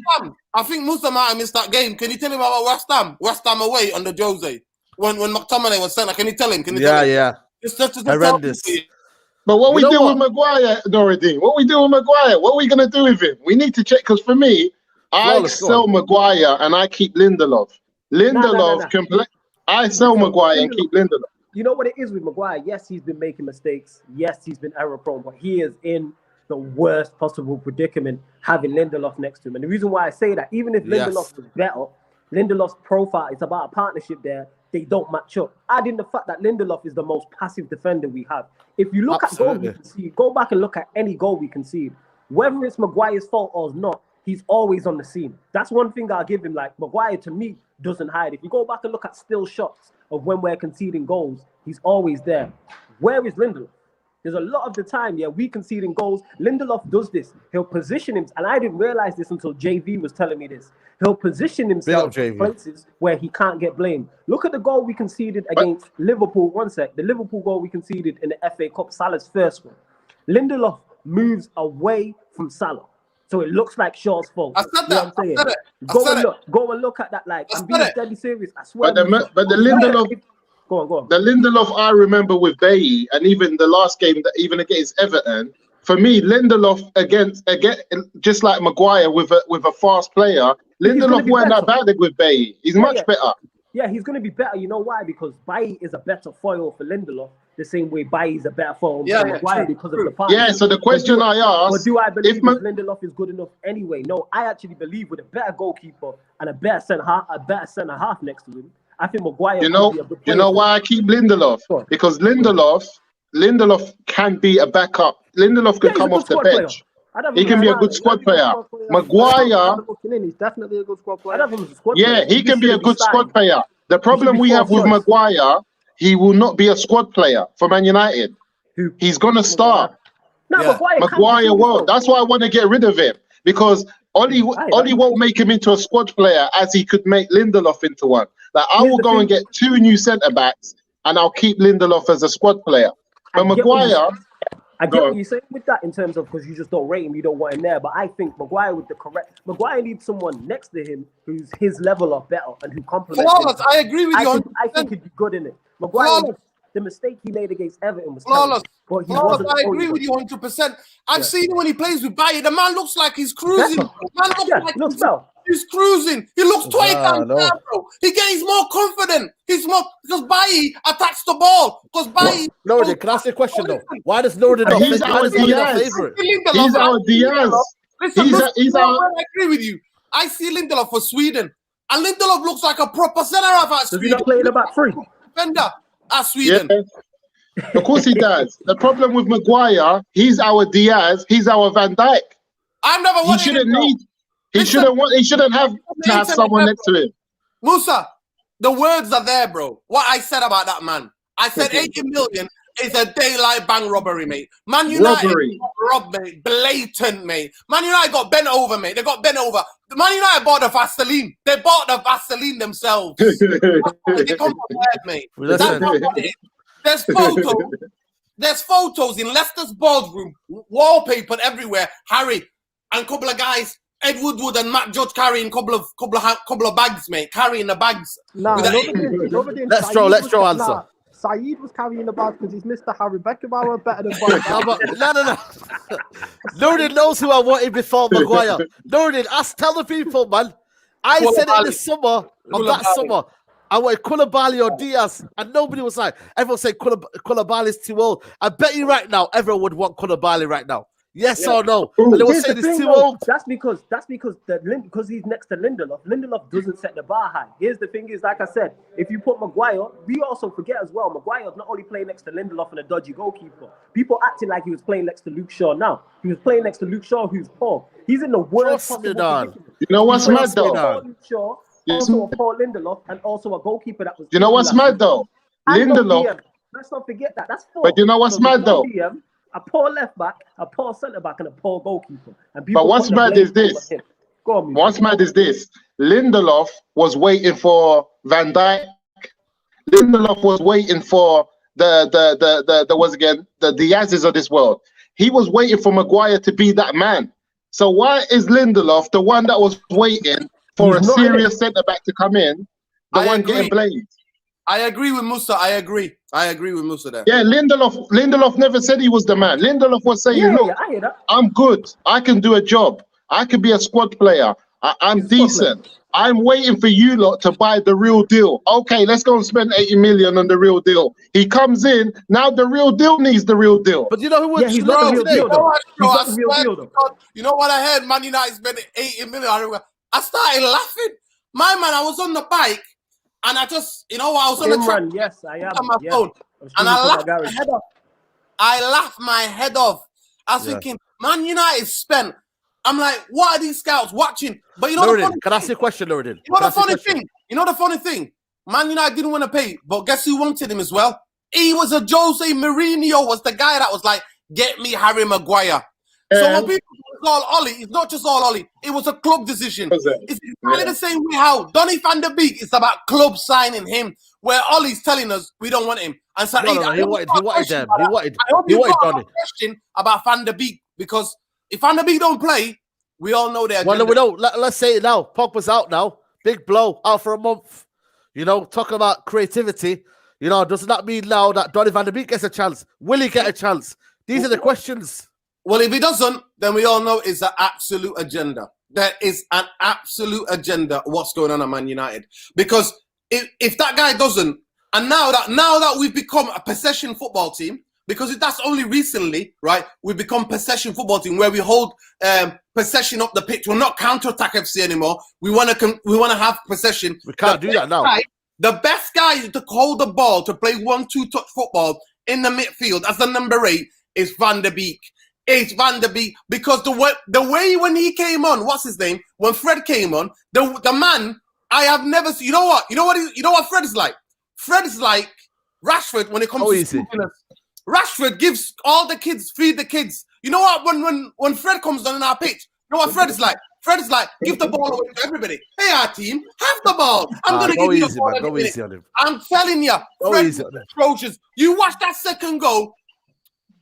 Speaker 6: I think Musa might have missed that game. Can you tell him about West Ham? West Ham away under Jose. When McTominay was centre, can you tell him?
Speaker 1: Yeah.
Speaker 6: It's
Speaker 1: horrendous.
Speaker 5: But what we do with Maguire, Noureddin? What we do with Maguire? What are we going to do with him? We need to check, because for me, I sell Maguire and I keep Lindelof. I sell Maguire and keep Lindelof.
Speaker 2: You know what it is with Maguire? Yes, he's been making mistakes. Yes, he's been error prone, but he is in the worst possible predicament having Lindelof next to him. And the reason why I say that, even if Lindelof was better, Lindelof's profile is about a partnership there. They don't match up. Add in the fact that Lindelof is the most passive defender we have. If you look at goals we concede, go back and look at any goal we concede. Whether it's Maguire's fault or not, he's always on the scene. That's one thing I'll give him. Like, Maguire, to me, doesn't hide. If you go back and look at still shots of when we're conceding goals, he's always there. Where is Lindelof? There's a lot of the time, we conceding goals. Lindelof does this. He'll position him, and I didn't realize this until JV was telling me this. He'll position himself in places where he can't get blamed. Look at the goal we conceded against Liverpool. One sec. The Liverpool goal we conceded in the FA Cup, Salah's first one. Lindelof moves away from Salah. So it looks like Shaw's fault.
Speaker 6: I said that.
Speaker 2: Go and look at that. Like, I'm being deadly serious. I swear.
Speaker 5: But the Lindelof.
Speaker 2: Go on.
Speaker 5: The Lindelof I remember with Bailly, and even the last game, that even against Everton. For me, Lindelof against just like Maguire with a fast player. Lindelof weren't that bad with Bailly. He's much better.
Speaker 2: Yeah, he's going to be better. You know why? Because Bailly is a better foil for Lindelof, the same way Bailly is a better foil for Maguire because of the pass.
Speaker 5: Yeah, so the question I asked...
Speaker 2: Or do I believe Lindelof is good enough anyway? No, I actually believe with a better goalkeeper and a better centre half next to him, I think Maguire
Speaker 5: You know why I keep Lindelof? Because Lindelof can be a backup. Lindelof can come off the bench. He can be a good squad player. Maguire,
Speaker 3: he's definitely a good squad player.
Speaker 5: Yeah, he can be a good squad player. The problem we have with Maguire, he will not be a squad player for Man United. He's gonna start. Maguire won't. That's why I want to get rid of him, because Oli won't make him into a squad player as he could make Lindelof into one. Like, I will go and get 2 new centre backs, and I'll keep Lindelof as a squad player. But Maguire.
Speaker 2: I get what you're saying with that in terms of because you just don't rate him, you don't want him there. But I think Maguire needs someone next to him who's his level or better and who complements him.
Speaker 6: I agree with you.
Speaker 2: I think he'd be good in it. Maguire, the mistake he made against Everton was flawless. But he wasn't.
Speaker 6: I agree with you 100%. I've seen him when he plays with Bailly. The man looks like he's cruising. He's cruising. He looks 20 times down, bro. He's more confident. He's more because Bailly attacks the ball. Because Bailly.
Speaker 1: Norden, can I ask you a question though? Why does Norden not?
Speaker 5: He's our Diaz. He's our Diaz.
Speaker 6: Listen, I agree with you. I see Lindelof for Sweden, and Lindelof looks like a proper centre half at Sweden.
Speaker 2: Does he not play in the back three?
Speaker 6: Defender at Sweden.
Speaker 5: Yeah. Of course he does. The problem with Maguire, he's our Diaz. He's our Van Dijk.
Speaker 6: I've never wanted
Speaker 5: He shouldn't have to have someone next to him.
Speaker 6: Musa, the words are there, bro. What I said about that man. I said 80 million is a daylight bank robbery, mate. Man United robbed, mate. Blatant, mate. Man United got bent over, mate. They got bent over. Man United bought the Vaseline. They bought the Vaseline themselves. They come prepared, mate. There's photos. There's photos in Leicester's boardroom, wallpapered everywhere. Harry and a couple of guys, Ed Woodward and Matt Judge carrying couple of bags, mate. Carrying the bags.
Speaker 1: Let's draw answer.
Speaker 3: Saeed was carrying the bag because he's Mr. Harry Beckenbauer better than
Speaker 1: No. Norden knows who I wanted before Maguire. Norden, tell the people, man. I said it this summer, summer. I wanted Koulibaly or Diaz, and nobody was like, everyone said Koulibaly's too old. I bet you right now, everyone would want Koulibaly right now. Yes or no? And they will say this too old.
Speaker 2: That's because he's next to Lindelof. Lindelof doesn't set the bar high. Here's the thing: is like I said, if you put Maguire, we also forget as well. Maguire's not only playing next to Lindelof and a dodgy goalkeeper. People acting like he was playing next to Luke Shaw. Now he was playing next to Luke Shaw, who's poor. He's in the worst possible position.
Speaker 5: You know what's mad though?
Speaker 2: Luke Shaw, also a poor Lindelof, and also a goalkeeper that was.
Speaker 5: You know what's mad though? Lindelof.
Speaker 2: Let's not forget that. That's four.
Speaker 5: But you know what's mad though?
Speaker 2: A poor left back, a poor centre back, and a poor goalkeeper.
Speaker 5: But what's mad is this. What's mad is this. Lindelof was waiting for Van Dijk. Lindelof was waiting for the Diaz's of this world. He was waiting for Maguire to be that man. So why is Lindelof the one that was waiting for a serious centre back to come in? The one getting blamed.
Speaker 6: I agree with Musa. I agree with Musa there.
Speaker 5: Yeah, Lindelof never said he was the man. Lindelof was saying, look,
Speaker 2: I hear that.
Speaker 5: I'm good. I can do a job. I can be a squad player. I'm decent. I'm waiting for you lot to buy the real deal. Okay, let's go and spend 80 million on the real deal. He comes in, now the real deal needs the real deal.
Speaker 1: But you know who was
Speaker 2: he's not the real deal.
Speaker 6: You know what I heard? Man United spent 80 million. I started laughing. My man, I was on the bike. And I just, I was on the track.
Speaker 2: Yes, I am.
Speaker 6: On my phone. And I laughed my head off. I was thinking, Man United spent. I'm like, what are these scouts watching? But you know the funny
Speaker 1: Can I ask you a question, Loredin?
Speaker 6: You know the funny thing? Man United didn't want to pay, but guess who wanted him as well? He was a Jose Mourinho, was the guy that was like, get me Harry Maguire. So when people it's all Ollie, it's not just all Ollie. It was a club decision. It's exactly the same way how Donny van der Beek is about club signing him, where Ollie's telling us we don't want him. And so
Speaker 1: he wanted them.
Speaker 6: I hope you got a question about Van der Beek, because if Van der Beek don't play, We all know their
Speaker 1: agenda. Well, we don't. Let's say it now. Pogba's out now. Big blow, out for a month. You know, talking about creativity. You know, does that mean now that Donny van der Beek gets a chance? Will he get a chance? These are the questions.
Speaker 6: Well, if he doesn't, then we all know it's an absolute agenda. There is an absolute agenda what's going on at Man United. Because if that guy doesn't, and now that we've become a possession football team, because that's only recently, right? We've become possession football team where we hold possession up the pitch. We're not counter-attack FC anymore. We want to have possession.
Speaker 1: We can't do that now.
Speaker 6: The best guy to hold the ball, to play 1-2 touch football in the midfield as the number 8 is Van der Beek. It's Van der Beek, because the way when he came on, what's his name? When Fred came on, the man I have never seen. You know what Fred is like? Fred is like Rashford when it comes to stupidness. Rashford gives all the kids, feed the kids. You know what? When Fred comes on in our pitch, you know what Fred is like? Fred is like, give the ball away to everybody. Hey, our team, have the ball. I'm going to give you the ball.
Speaker 1: Go easy on him.
Speaker 6: I'm telling you, Fred is atrocious. You watch that second goal.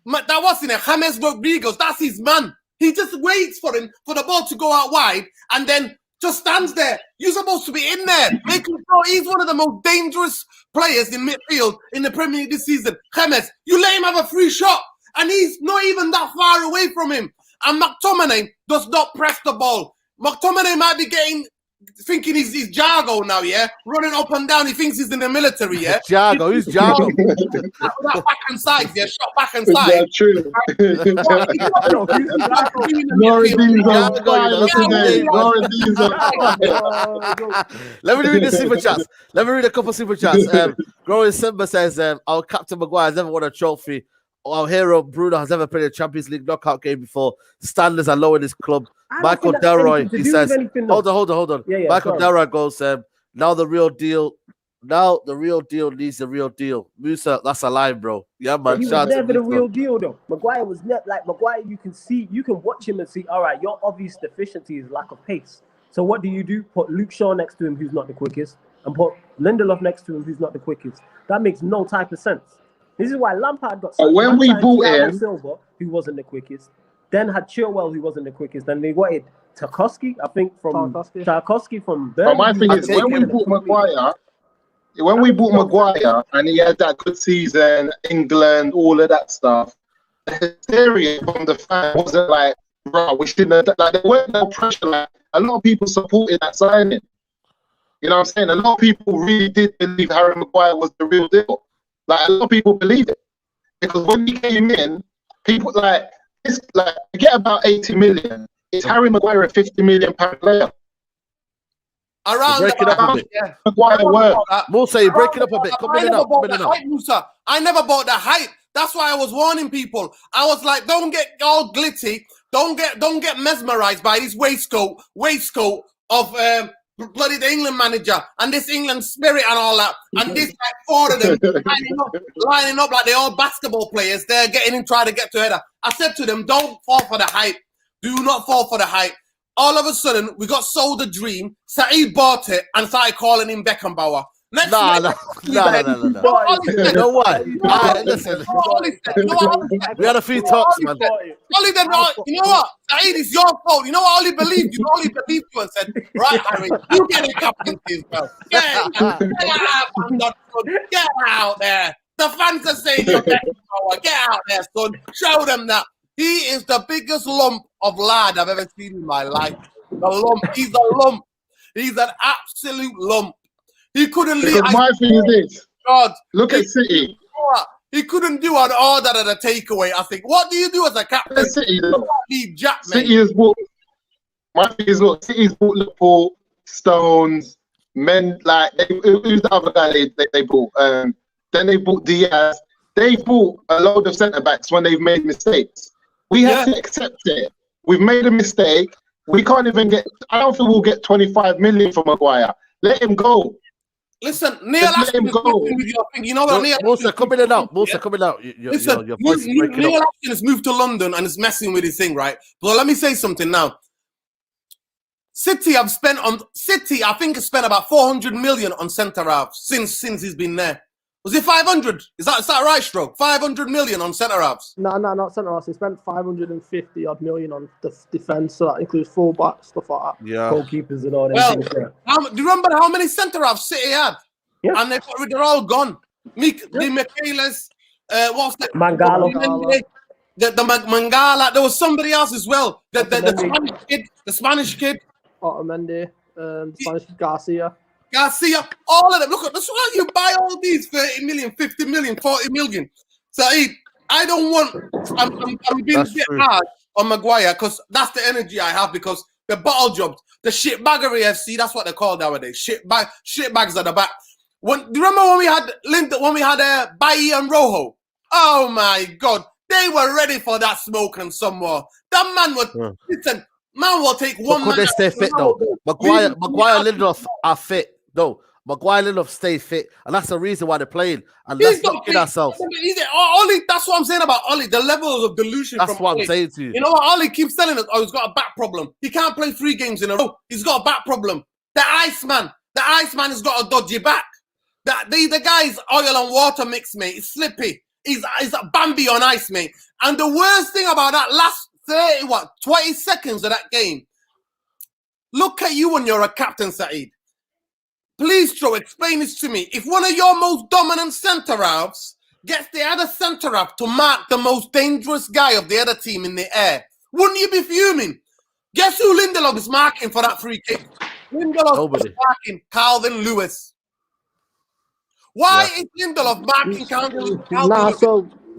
Speaker 6: That wasn't it. James Rodriguez, that's his man. He just waits for the ball to go out wide and then just stands there. You're supposed to be in there. Making sure he's one of the most dangerous players in midfield in the Premier League this season. James, you let him have a free shot and he's not even that far away from him. And McTominay does not press the ball. McTominay might be thinking he's Jago now, yeah? Running up and down. He thinks he's in the military, yeah?
Speaker 1: Jago, who's Jago?
Speaker 6: That back and side, yeah? Shot back and side.
Speaker 5: Yeah, true.
Speaker 1: Let me read the super chats. Let me read a couple of super chats. Growing Simba says, our Captain Maguire has never won a trophy. Our hero Bruno has never played a Champions League knockout game before. Standards are low in his club. Michael Delroy, he says, hold on.
Speaker 2: Yeah,
Speaker 1: Michael Delroy goes, now the real deal needs the real deal. Musa, that's a line, bro. Yeah, man.
Speaker 2: He was never the real deal, though. Maguire was Maguire. You can watch him and see, all right, your obvious deficiency is lack of pace. So what do? Put Luke Shaw next to him, who's not the quickest, and put Lindelof next to him, who's not the quickest. That makes no type of sense. This is why Lampard got
Speaker 5: when we bought him,
Speaker 2: Silva, who wasn't the quickest, then had Chilwell, who wasn't the quickest, then they wanted Tarkowski, I think, Tarkowski from there.
Speaker 5: But my thing is, when we bought Maguire and he had that good season, England, all of that stuff, the hysteria from the fan wasn't like, right, we shouldn't have, like, there weren't no pressure. Like, a lot of people supported that signing. You know what I'm saying? A lot of people really did believe Harry Maguire was the real deal. Like, a lot of people believe it. Because when he came in, people forget about 80 million. Is Harry Maguire a 50 million pound player?
Speaker 6: Around
Speaker 1: break it up a bit.
Speaker 5: Yeah. Maguire work.
Speaker 1: Musa, you break it up a bit. Come in and out.
Speaker 6: Musa, I never bought the hype. That's why I was warning people. I was like, don't get all glitzy. Don't get mesmerized by this waistcoat of bloody the England manager and this England spirit and all that. And this like 4 of them lining up like they're all basketball players. They're trying to get to header. I said to them, don't fall for the hype. Do not fall for the hype. All of a sudden, we got sold a dream. Saeed bought it and started calling him Beckenbauer.
Speaker 1: No. You know what? Listen. We had a few talks, man.
Speaker 6: Ollie then, you know what? Saeed, it's your fault. You know what Ollie believed? You know Ollie believed you and said, right, Harry, you get a captaincy as well. Get out there. The fans are saying you're Beckenbauer. Get out there, son. Show them that. He is the biggest lump of lad I've ever seen in my life. The lump. He's a lump. He's an absolute lump. He couldn't leave.
Speaker 5: Because my thing is this.
Speaker 6: God,
Speaker 5: look at City.
Speaker 6: He couldn't do an order and a takeaway. I think. What do you do as a captain?
Speaker 5: City
Speaker 6: City
Speaker 5: has bought. My thing is, look, City's bought Liverpool, Stones, men like who's the other guy they bought? Then they bought Diaz. They bought a load of centre backs when they've made mistakes. We have to accept it. We've made a mistake. We can't even get. I don't think we'll get 25 million from Maguire. Let him go.
Speaker 6: Listen, Neil Ashton is moving with your thing. You know what, Neil?
Speaker 1: Musa coming out.
Speaker 6: Listen, Neil Ashton has moved to London and is messing with his thing, right? But let me say something now. City, I think, has spent about 400 million on centre half since he's been there. Was it 500? Is that right, Stroke? 500 million on centre halves?
Speaker 3: No, not centre halves. They spent 550 odd million on the defence, so that includes fullbacks, stuff like that.
Speaker 1: Yeah.
Speaker 2: Goalkeepers and all that.
Speaker 6: Well, do you remember how many centre halves City had?
Speaker 2: Yeah.
Speaker 6: And they're all gone. The Michaelis, what's that?
Speaker 2: Mangala.
Speaker 6: The Mangala. There was somebody else as well. The Spanish kid.
Speaker 3: Otamendi, Spanish Garcia.
Speaker 6: All of them. Look, that's why you buy all these 30 million, 50 million, 40 million. Saeed, I don't want. I'm being a bit hard on Maguire because that's the energy I have because the bottle jobs, the shitbaggery FC, that's what they're called nowadays. Shitbags at the back. Do you remember when we had Bailly and Rojo? Oh my God, they were ready for that smoke and some more. That man would listen. Man will take one.
Speaker 1: Could they stay fit though? Maguire, Lindelof are fit. No, Maguire, Lindelof stay fit, and that's the reason why they're playing. And let's not kid ourselves.
Speaker 6: Ollie, that's what I'm saying about Ollie. The levels of delusion.
Speaker 1: That's what I'm saying to you.
Speaker 6: You know what Ollie keeps telling us? Oh, he's got a back problem. He can't play 3 games in a row. He's got a back problem. The Iceman has got a dodgy back. The guy's oil and water mix, mate. It's slippy. He's a Bambi on ice, mate. And the worst thing about that last 20 seconds of that game. Look at you when you're a captain, Saeed. Please, Joe, explain this to me. If one of your most dominant centre halves gets the other centre half to mark the most dangerous guy of the other team in the air, wouldn't you be fuming? Guess who Lindelof is marking for that free kick? Lindelof is marking Calvin Lewis. Why is Lindelof marking Calvin Lewis?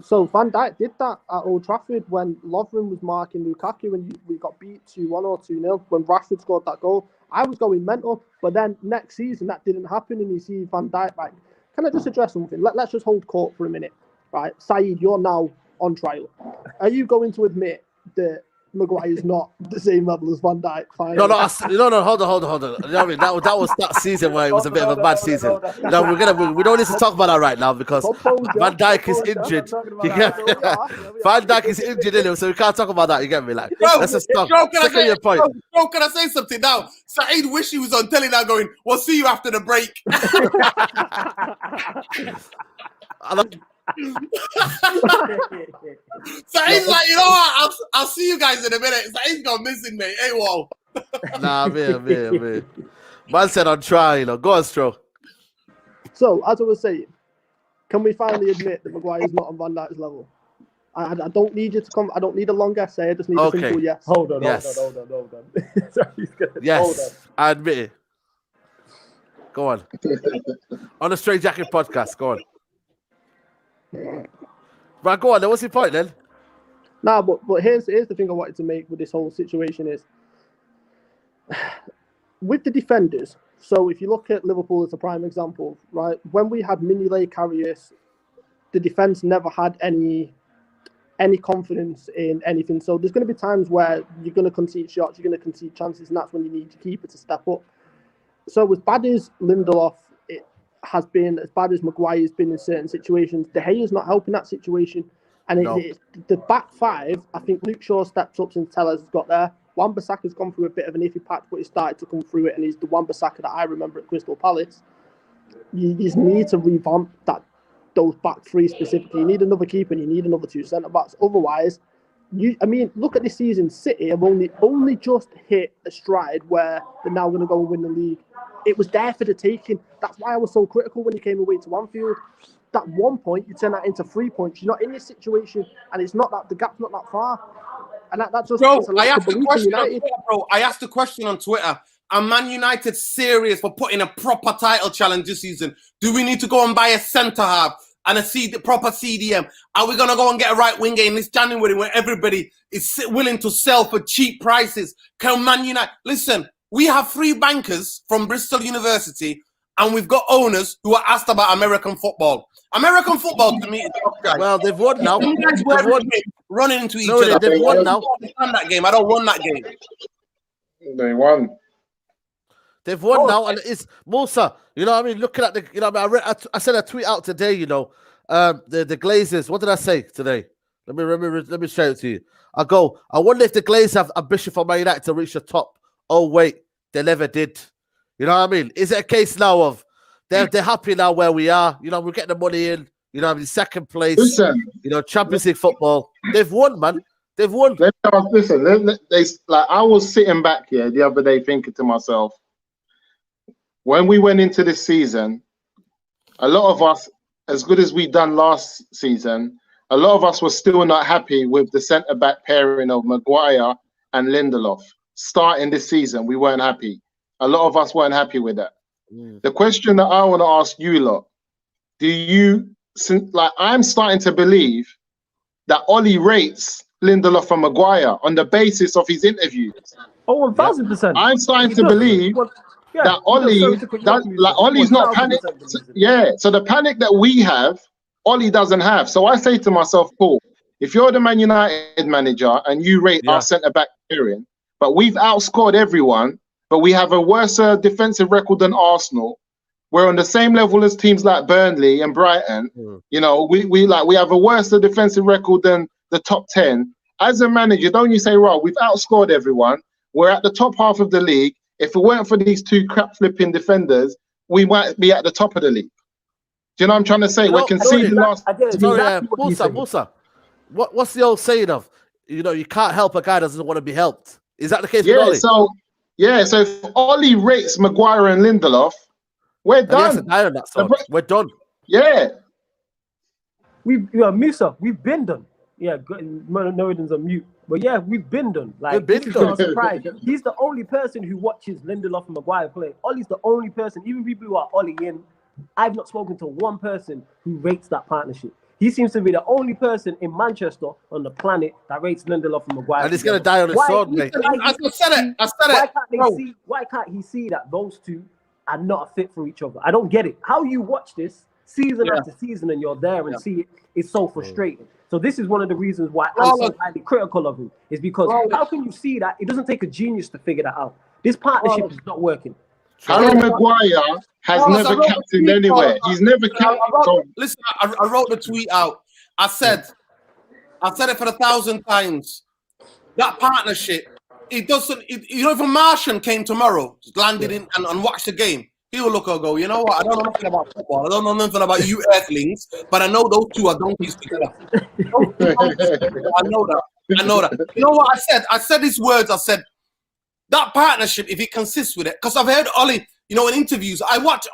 Speaker 3: So Van Dijk did that at Old Trafford when Lovren was marking Lukaku when we got beat 2-1 or 2-0 when Rashford scored that goal. I was going mental, but then next season that didn't happen, and you see Van Dijk. Like, can I just address something? Let's just hold court for a minute, right? Saeed, you're now on trial. Are you going to admit that Maguire is not the same level as Van Dijk?
Speaker 1: No, hold on. You know what I mean? That was that season where it was a bit of a bad season. No, we don't need to talk about that right now because Van Dijk is injured. Van Dijk is injured in him, so we can't talk about that. You get me? Like, let's just stop. Second your point.
Speaker 6: Bro, can I say something now? Saeed wish he was on telly now going, we'll see you after the break. Saeed's like, you know what? I'll see you guys in a minute. Saeed's gone missing, mate. Hey, whoa.
Speaker 1: Nah, man. Man said on try, Go on, Stro.
Speaker 3: So, as I was saying, can we finally admit that Maguire is not on Van Dijk's level? I don't need you to come. I don't need a long essay. I just need a simple yes.
Speaker 2: Hold on.
Speaker 1: Sorry, yes, hold on. I admit it. Go on. On the Straightjacket podcast, go on. Right, go on. What's your point then?
Speaker 3: Nah, but here's the thing I wanted to make with this whole situation is with the defenders. So if you look at Liverpool as a prime example, right? When we had Mignolet, Karius, the defense never had any confidence in anything. So there's going to be times where you're going to concede shots, you're going to concede chances, and that's when you need your keeper to step up. So as bad as Lindelof has been, as bad as Maguire's been in certain situations, De Gea's not helping that situation. And it's the back five, I think Luke Shaw steps up since Tellers has got there. Wan-Bissaka's gone through a bit of an iffy patch, but he started to come through it, and he's the Wan-Bissaka that I remember at Crystal Palace. You just need to revamp those back three specifically. You need another keeper and you need another 2 centre-backs. Otherwise, look at this season. City have only just hit a stride where they're now going to go and win the league. It was there for the taking. That's why I was so critical when he came away to Anfield. That 1 point, you turn that into 3 points. You're not in this situation, and it's not that the gap's not that far. And that's just.
Speaker 6: Bro, I asked the question on Twitter. Are Man United serious for putting a proper title challenge this season? Do we need to go and buy a centre half and a proper CDM? Are we going to go and get a right winger in this January where everybody is willing to sell for cheap prices? Can Man United... Listen, we have 3 bankers from Bristol University and we've got owners who are asked about American football. American football to me is...
Speaker 1: Well, they've won now.
Speaker 6: They've won. Running into each other.
Speaker 1: They've won now.
Speaker 6: I don't understand that game. I don't want that game.
Speaker 5: They won.
Speaker 1: They've won now, and it's Musa. You know what I mean? Looking at the, I sent a tweet out today. The Glazers. What did I say today? Let me share it to you. I wonder if the Glazers have ambition for Man United to reach the top. Oh wait, they never did. You know what I mean? Is it a case now of they're happy now where we are. You know, we're getting the money in. You know, in second place.
Speaker 5: Listen,
Speaker 1: you know, Champions League football. They've won, man. They've won.
Speaker 5: Listen, I was sitting back here the other day thinking to myself, when we went into this season, a lot of us, as good as we done last season, a lot of us were still not happy with the centre-back pairing of Maguire and Lindelof. Starting this season, we weren't happy. A lot of us weren't happy with that. The question that I want to ask you lot, I'm starting to believe that Ollie rates Lindelof and Maguire on the basis of his interviews.
Speaker 2: Oh, 1,000%.
Speaker 5: I'm starting to believe that Ollie's not panicked. Yeah, so the panic that we have, Ollie doesn't have. So I say to myself, Paul, if you're the Man United manager and you rate our centre-back pairing, but we've outscored everyone, but we have a worse defensive record than Arsenal, we're on the same level as teams like Burnley and Brighton. You know, we have a worse defensive record than the top 10. As a manager, don't you say, right, we've outscored everyone. We're at the top half of the league. If it weren't for these two crap flipping defenders, we might be at the top of the league. Do you know what I'm trying to say? We're conceding last.
Speaker 1: Musa, what's the old saying of, you know, you can't help a guy that doesn't want to be helped? Is that the case with Ollie?
Speaker 5: So if Ollie rates Maguire and Lindelof, we're done.
Speaker 1: We're done.
Speaker 5: Yeah.
Speaker 2: Musa, we've been done. Yeah, Norridon's on mute. But yeah, we've been done. Like, this is not a surprise. He's the only person who watches Lindelof and Maguire play. Ollie's the only person, even people who are Ollie in, I've not spoken to one person who rates that partnership. He seems to be the only person in Manchester on the planet that rates Lindelof and Maguire.
Speaker 1: And he's going to die on his sword, mate.
Speaker 6: I said it.
Speaker 2: Why can't he see that those two are not a fit for each other? I don't get it. How you watch this season after season and you're there and see it is so frustrating. So this is one of the reasons why I'm so highly critical of him, is because how can you see that? It doesn't take a genius to figure that out. This partnership is not working.
Speaker 5: Harry Maguire has never captained anywhere. He's never captained.
Speaker 6: Listen, I wrote the tweet out. I said it for 1,000 times. That partnership, it doesn't. You know, if a Martian came tomorrow, landed in and watched the game, he will look and go, you know what? I don't know nothing about football. I don't know nothing about you earthlings, but I know those two are donkeys together. I know that. You know what I said? I said these words. I said, that partnership, if it consists with it, because I've heard Ollie, you know, in interviews, I watch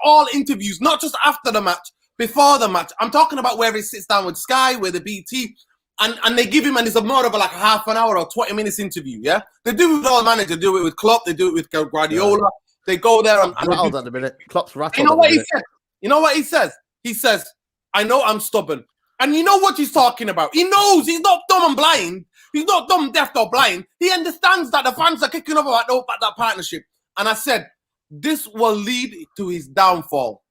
Speaker 6: all interviews, not just after the match, before the match. I'm talking about where he sits down with Sky, where the BT, and they give him, and it's more of a half an hour or 20 minutes interview, yeah? They do it with all managers. They do it with Klopp, they do it with Guardiola. Yeah. They go there and
Speaker 1: rattled at a minute. Klopp's rattled.
Speaker 6: You know what he said? You know what he says? He says, I know I'm stubborn. And you know what he's talking about. He knows he's not dumb and blind. He's not dumb, deaf, or blind. He understands that the fans are kicking up about that partnership. And I said, this will lead to his downfall.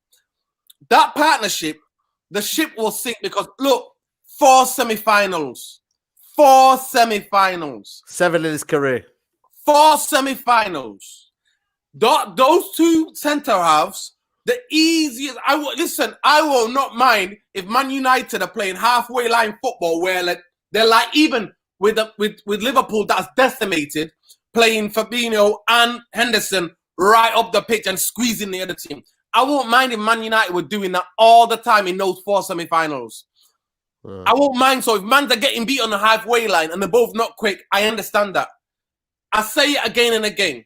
Speaker 6: That partnership, the ship will sink because, look, 4 semi-finals. 4 semi-finals.
Speaker 1: 7 in his career.
Speaker 6: 4 semi-finals. Those two centre halves, the easiest. I will not mind if Man United are playing halfway line football where they're like even with Liverpool that's decimated, playing Fabinho and Henderson right up the pitch and squeezing the other team. I won't mind if Man United were doing that all the time in those 4 semi-finals. I won't mind. So if Mans are getting beat on the halfway line and they're both not quick, I understand that. I say it again and again.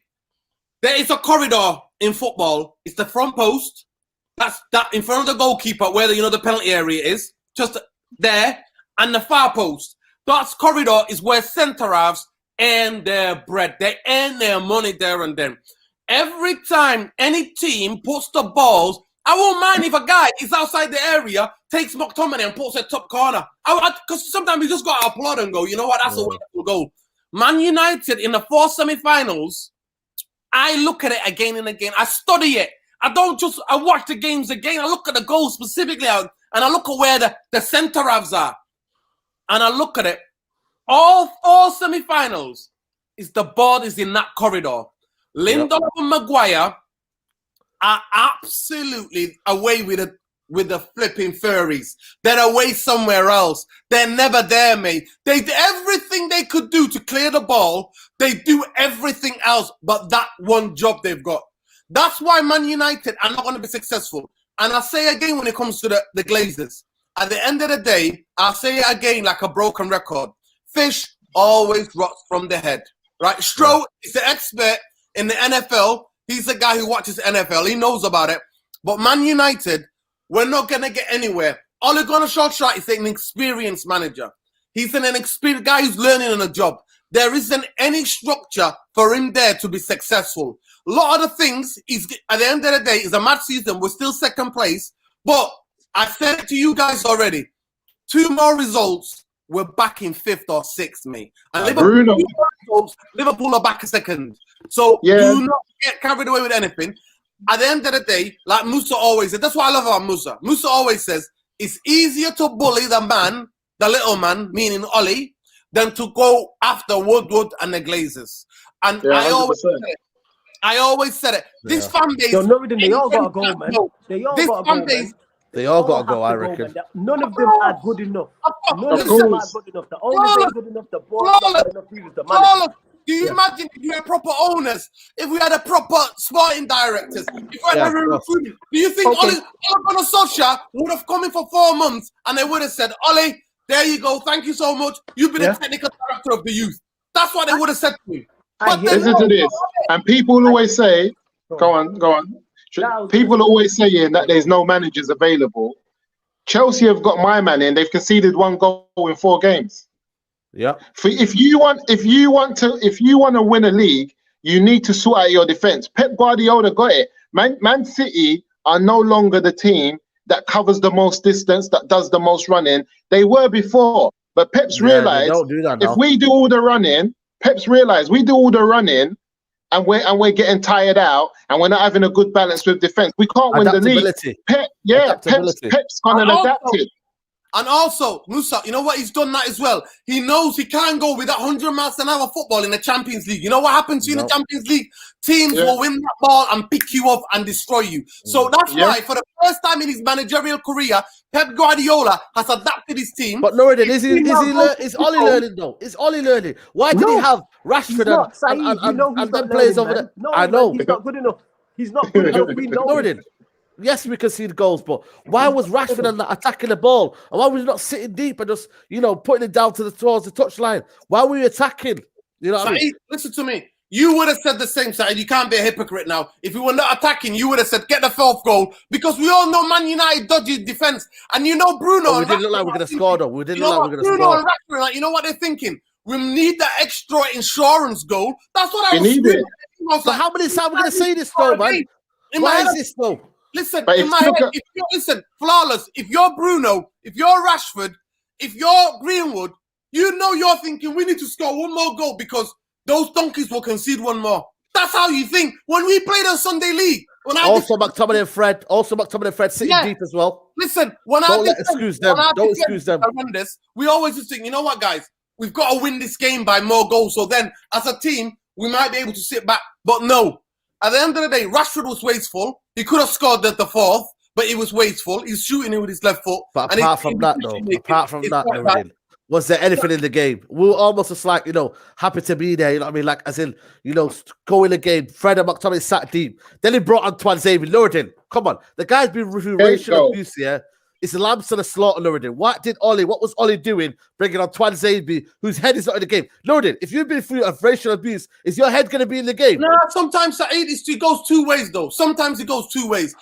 Speaker 6: There is a corridor in football. It's the front post. That's that in front of the goalkeeper where the penalty area is. Just there. And the far post. That corridor is where centre halves earn their bread. They earn their money there and then. Every time any team puts the balls, I won't mind if a guy is outside the area, takes McTominay and puts it top corner. Because sometimes you just got to applaud and go, you know what, that's a wonderful goal. Man United in the 4 semi-finals, I look at it again and again. I study it. I watch the games again. I look at the goals specifically and I look at where the centre halves are. And I look at it. All 4 semi-finals the ball is in that corridor. Lindelof and Maguire are absolutely away with the flipping furries. They're away somewhere else. They're never there, mate. They do everything they could do to clear the ball. They do everything else but that one job they've got. That's why Man United are not going to be successful. And I say again when it comes to the Glazers, at the end of the day, I'll say it again like a broken record. Fish always rots from the head, right? Stroh is the expert in the NFL. He's the guy who watches NFL. He knows about it. But Man United, we're not going to get anywhere. Ole Gunnar Solskjaer is an experienced manager. He's an experienced guy who's learning on a job. There isn't any structure for him there to be successful. A lot of the things, at the end of the day, it's a mad season. We're still second place. But I said it to you guys already. 2 more results, we're back in 5th or 6th, mate. And Liverpool are back a second. So do not get carried away with anything. At the end of the day, like Musa always said, that's what I love about Musa. Musa always says, it's easier to bully the little man, meaning Ollie, than to go after Woodward and the Glazers. And I always said it. This fan base...
Speaker 2: they all got to go, man. They all got to go, man.
Speaker 1: They all got to go, I reckon.
Speaker 2: None of them are good enough. None of them are good enough. The only thing good enough, the board not enough, he was the manager.
Speaker 6: Do you imagine if we had proper owners, if we had a proper sporting directors, if we had recruiting, do you think Ole Gunnar Solskjaer would have come in for 4 months and they would have said, Ole, there you go, thank you so much, you've been the technical director of the youth. That's what they would have said to you. But
Speaker 5: listen to this, and people always say, go on. People always saying that there's no managers available. Chelsea have got my man in, they've conceded 1 goal in 4 games.
Speaker 1: Yeah.
Speaker 5: If you want to win a league, you need to sort out your defense. Pep Guardiola got it. Man City are no longer the team that covers the most distance, that does the most running. They were before, but Pep's realized if we do all the running, and we're getting tired out, and we're not having a good balance with defense, we can't win the league. Pep's gonna adapt it.
Speaker 6: And also, Musa, you know what? He's done that as well. He knows he can't go with that 100 miles an hour football in the Champions League. You know what happens to you in the Champions League? Teams will win that ball and pick you up and destroy you. So that's why, for the first time in his managerial career, Pep Guardiola has adapted his team.
Speaker 1: But Norridin, is Ollie learning though? Is Ollie learning? Why did he have Rashford and them players over there?
Speaker 2: No, I know he's not good enough. He's not good enough. We know
Speaker 1: Norridin. Yes, we concede goals, but why was Rashford and attacking the ball? And why was he not sitting deep and just, putting it down towards the touchline? Why were we attacking? You know what I mean?
Speaker 6: Listen to me. You would have said the same, Saeed. You can't be a hypocrite now. If we were not attacking, you would have said, get the 4th goal. Because we all know Man United dodgy defense. And Bruno...
Speaker 1: we didn't look like we were going to score, though. We didn't look like we were going to
Speaker 6: Bruno
Speaker 1: score.
Speaker 6: and Rashford, you know what they're thinking? We need that extra insurance goal. That's what I was
Speaker 5: thinking.
Speaker 1: So how many times are we going to say this, though, man? Why is this, though?
Speaker 6: Listen, in my head, Flawless, if you're Bruno, if you're Rashford, if you're Greenwood, you're thinking we need to score 1 more goal because those donkeys will concede 1 more. That's how you think. When we played on Sunday League.
Speaker 1: McTominay and Fred sitting deep as well.
Speaker 6: Listen,
Speaker 1: Don't excuse them.
Speaker 6: We always just think, you know what, guys? We've got to win this game by more goals. So then, as a team, we might be able to sit back. But no. At the end of the day, Rashford was wasteful. He could have scored the 4th, but he was wasteful. He's shooting it with his left foot.
Speaker 1: But apart from that, was there anything in the game? We were almost just like, happy to be there. You know what I mean? Like, as in, go in the game. Fred and McTominay sat deep. Then he brought Antoine Xavier. Norridin, come on. The guy's been through racial abuse here. It's lambs to the slaughter, Norridin. What was Ollie doing bringing Antoine Xavier, whose head is not in the game? Norridin, if you've been through racial abuse, is your head going to be in the game?
Speaker 6: No, sometimes it goes 2 ways, though. Sometimes it goes 2 ways.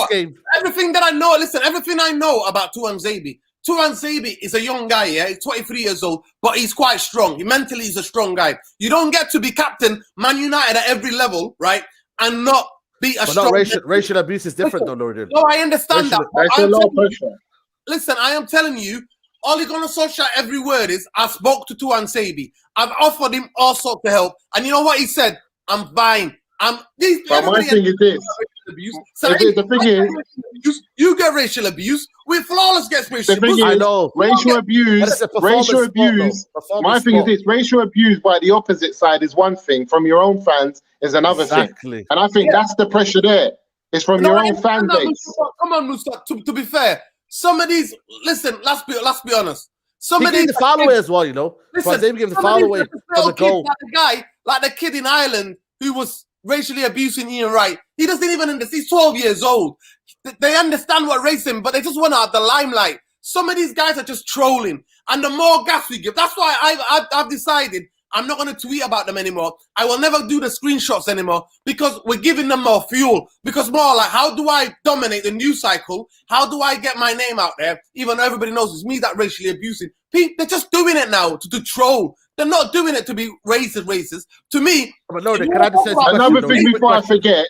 Speaker 6: Game. Everything I know about Tuan Xabi is a young guy, he's 23 years old, but he's quite strong. Mentally, he's a strong guy. You don't get to be captain Man United at every level, right? And not be a strong...
Speaker 1: Racial abuse is different, though, Norridin.
Speaker 6: No, I understand that.
Speaker 5: That's a lot of pressure.
Speaker 6: Listen, I am telling you, Ole Gunnar Solskjaer, every word is, I spoke to Tuan Xabi. I've offered him all sorts of help. And you know what he said? I'm fine.
Speaker 5: But my thing is this. The thing is,
Speaker 6: you get racial abuse. With Flawless gets racial abuse.
Speaker 1: I know.
Speaker 5: Racial abuse. My thing is this: racial abuse by the opposite side is one thing. From your own fans is another thing. And I think that's the pressure there. It's from your own fan base.
Speaker 6: Come on, Musa. To be fair, some of these. Listen, let's be honest. Some
Speaker 1: he
Speaker 6: of these
Speaker 1: gave the foul away as well.
Speaker 6: Listen,
Speaker 1: they gave the foul away for the goal.
Speaker 6: Like the kid in Ireland who was racially abusing Ian Wright. He doesn't even understand. He's 12 years old. They understand what racism, but they just want to have the limelight. Some of these guys are just trolling, and the more gas we give, that's why I've decided I'm not going to tweet about them anymore. I will never do the screenshots anymore because we're giving them more fuel. Because more like, how do I dominate the news cycle? How do I get my name out there? Even though everybody knows it's me that racially abusing. They're just doing it now to troll. They're not doing it to be racist. To me,
Speaker 5: can I just say another thing before I forget?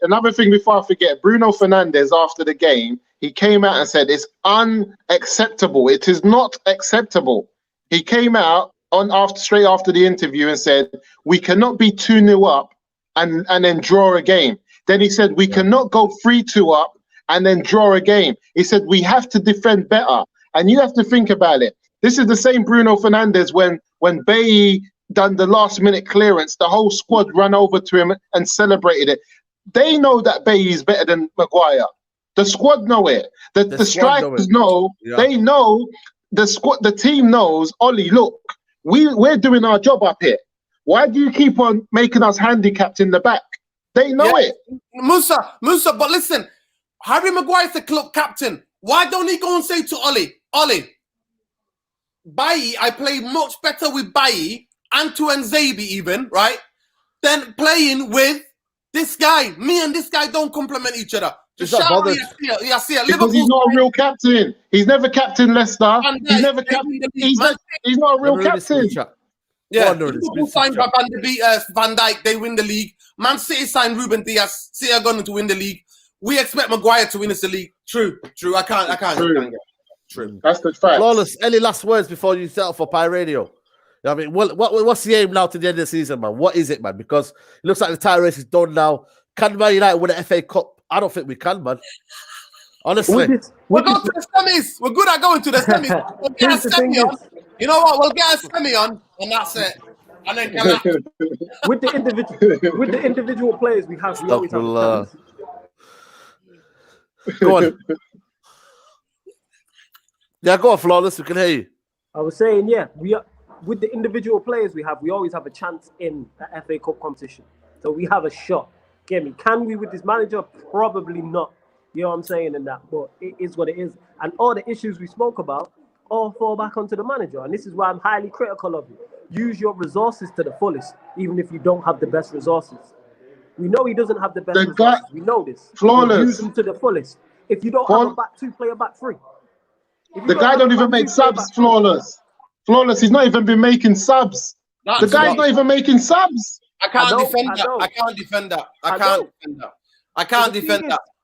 Speaker 5: Bruno Fernandes, after the game, he came out and said it's unacceptable. It is not acceptable. He came out straight after the interview and said we cannot be 2-0 up and then draw a game. Then he said we cannot go 3-2 up and then draw a game. He said we have to defend better. And you have to think about it. This is the same Bruno Fernandes when Bailly done the last minute clearance, the whole squad ran over to him and celebrated it. They know that Bailly is better than Maguire. The squad know it. The strikers know. Yeah. They know. The team knows. Ollie, look, we're doing our job up here. Why do you keep on making us handicapped in the back? They know it.
Speaker 6: Musa, but listen, Harry Maguire's the club captain. Why don't he go and say to Ollie, Bailly, I play much better with Bailly and to Nzabi even, right? Than playing with this guy. Me and this guy don't complement each other.
Speaker 5: Because he's not a real captain. He's never captain Leicester. He's never captain. He's not a real captain.
Speaker 6: Yeah, Liverpool signed Van Dijk, they win the league. Man City signed Ruben Diaz. City are going to win the league. We expect Maguire to win us the league. True. I can't.
Speaker 5: True. That's the fact.
Speaker 1: Flawless. Any last words before you set up for Pie Radio? I mean, what's the aim now to the end of the season, man? What is it, man? Because it looks like the title race is done now. Can Man United win the FA Cup? I don't think we can, man. Honestly.
Speaker 6: We're going to the semis. We're good at going to the semis. We'll get a semi on. You know what? We'll get a semi on, and that's it. And then
Speaker 2: with the individual players we always have a chance.
Speaker 1: Go on. Yeah, go on, Flawless. We can hear you.
Speaker 2: I was saying, with the individual players we always have a chance in the FA Cup competition. So we have a shot. Get me? Can we with this manager? Probably not. You know what I'm saying in that, but it is what it is. And all the issues we spoke about all fall back onto the manager. And this is why I'm highly critical of you. Use your resources to the fullest, even if you don't have the best resources. We know he doesn't have the best resources. We know this.
Speaker 5: Flawless.
Speaker 2: Use them to the fullest. If you don't have a back two, play a back three.
Speaker 5: The guy don't even make subs, Flawless. Flawless, he's not even been making subs. The guy's not even making subs.
Speaker 6: I can't defend that.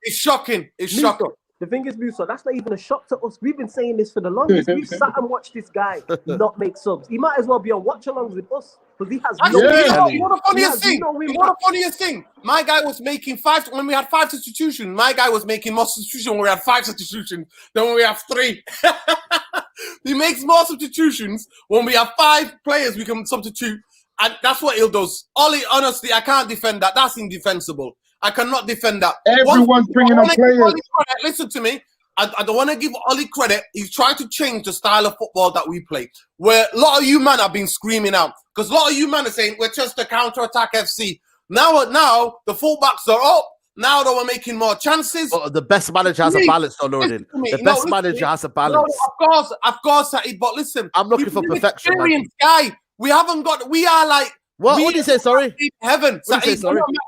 Speaker 6: It's shocking.
Speaker 2: The thing is, Musa, that's not even a shock to us. We've been saying this for the longest. We've sat and watched this guy not make subs. He might as well be on watch-alongs with us because he has
Speaker 6: You know the funniest thing? My guy was making when we had 5 substitutions. My guy was making more substitutions when we had 5 substitutions than when we have 3. He makes more substitutions when we have 5 players we can substitute. And that's what he'll does. Ollie, honestly, I can't defend that. That's indefensible. I cannot defend that.
Speaker 5: Everyone's bringing on players.
Speaker 6: Listen to me. I don't want to give Ollie credit. He's trying to change the style of football that we play. Where a lot of you man have been screaming out. Because a lot of you man are saying, we're just a counter-attack FC. Now the fullbacks are up. Now that we're making more chances.
Speaker 1: The best manager has a balance, Nordin. The best manager has a balance.
Speaker 6: Of course, but listen.
Speaker 1: I'm looking for perfection.
Speaker 6: Experienced guy. We are like...
Speaker 1: What did you say, sorry?
Speaker 6: Heaven.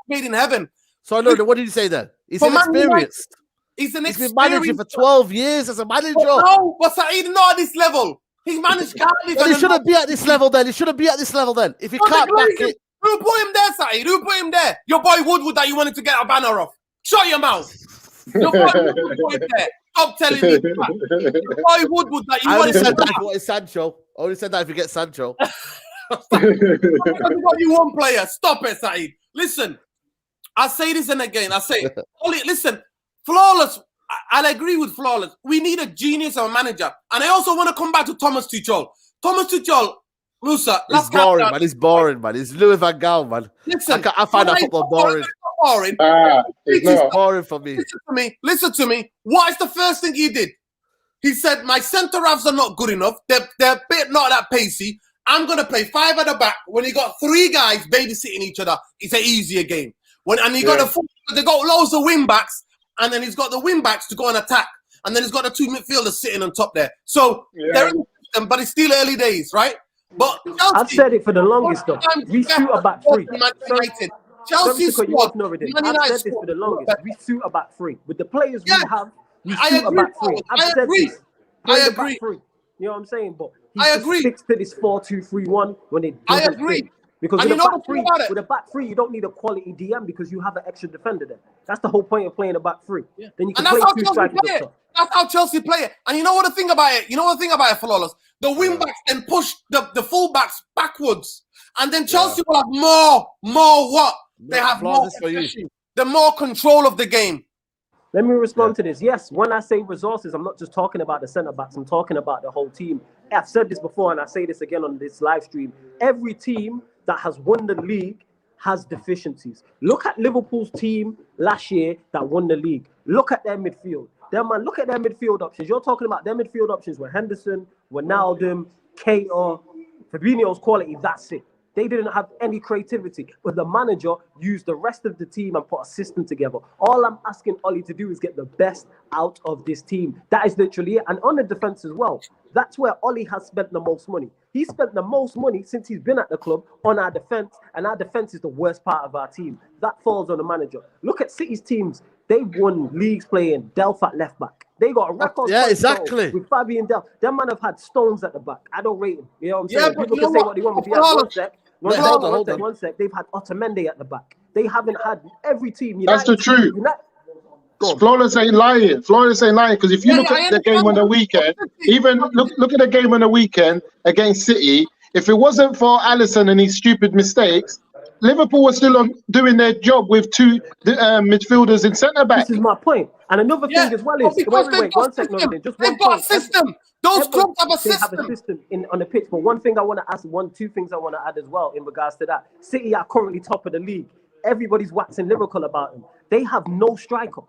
Speaker 6: Made in heaven.
Speaker 1: So, no, what did you say then? He's inexperienced.
Speaker 6: He's
Speaker 1: been managing for 12 years as a manager.
Speaker 6: No, but Saeed not at this level. He's managed Cardiff.
Speaker 1: He shouldn't be at this level then. If he can't back it.
Speaker 6: Who put him there, Saeed? Who put him there? Your boy Woodward that you wanted to get a banner off. Shut your mouth. Your boy Woodward put him there. Stop telling me that. Your boy Woodward that you wanted to get
Speaker 1: that. I Sancho. I only said that if you get Sancho.
Speaker 6: What you want, player? Stop it, Saeed. Listen. I say this and again. I say, Ollie, listen, Flawless. I'll agree with Flawless. We need a genius of a manager. And I also want to come back to Thomas Tuchel. Thomas Tuchel, Musa.
Speaker 1: It's boring, man. It's boring, man. It's Louis van Gaal, man.
Speaker 6: Listen,
Speaker 1: I find that football boring. It's boring for me.
Speaker 6: Listen to me. What is the first thing he did? He said, my centre-halves are not good enough. They're a bit not that pacey. I'm going to play 5 at the back. When he got 3 guys babysitting each other, it's an easier game. And he got they got loads of wing backs, and then he's got the wing backs to go and attack, and then he's got the 2 midfielders sitting on top there. So they're in the system, but it's still early days, right? But Chelsea,
Speaker 2: I've said it for the longest though. We suit a back three.
Speaker 6: Chelsea squad.
Speaker 2: I've said this for the longest. We suit a back three with the players we have. We suit a back three.
Speaker 6: I agree.
Speaker 2: You know what I'm saying? But
Speaker 6: I agree.
Speaker 2: Sticks to this 4-2-3-1 when it
Speaker 6: I
Speaker 2: doesn't
Speaker 6: agree.
Speaker 2: fit. Because
Speaker 6: And
Speaker 2: with a back three, you don't need a quality DM because you have an extra defender there. That's the whole point of playing a back three. Yeah. Then you can play two strikers up top.
Speaker 6: That's how Chelsea play it. And you know what the thing about it? Flawless. The wing backs then push the full backs backwards. And then Chelsea will have more what? They have more possession. The more control of the game.
Speaker 2: Let me respond to this. Yes, when I say resources, I'm not just talking about the centre-backs. I'm talking about the whole team. I've said this before, and I say this again on this live stream. Every team that has won the league has deficiencies. Look at Liverpool's team last year that won the league. Look at their midfield. Look at their midfield options. You're talking about their midfield options were Henderson, Wijnaldum, Keita, Fabinho's quality. That's it. They didn't have any creativity, but the manager used the rest of the team and put a system together. All I'm asking Ollie to do is get the best out of this team. That is literally it. And on the defense as well, that's where Ollie has spent the most money. He spent the most money since he's been at the club on our defense, and our defense is the worst part of our team. That falls on the manager. Look at City's teams. They won leagues playing Delph at left back. They got a record.
Speaker 1: Yeah, exactly.
Speaker 2: With Fabian Delph. Them man have had Stones at the back. I don't rate him. You know what I'm saying? People can say what they want with the one sec. They've had Otamendi at the back. They haven't had every team.
Speaker 5: That's the truth. Flawless ain't lying. Because if you look at the game on the weekend, even look at the game on the weekend against City, if it wasn't for Alisson and his stupid mistakes, Liverpool was still doing their job with two midfielders in centre back.
Speaker 2: This is my point. And another thing as well is wait, 1 second. Just one point.
Speaker 6: System. Those clubs have a system.
Speaker 2: They have a system on the pitch. But one thing I want to ask, two things I want to add as well in regards to that. City are currently top of the league. Everybody's waxing lyrical about them. They have no striker.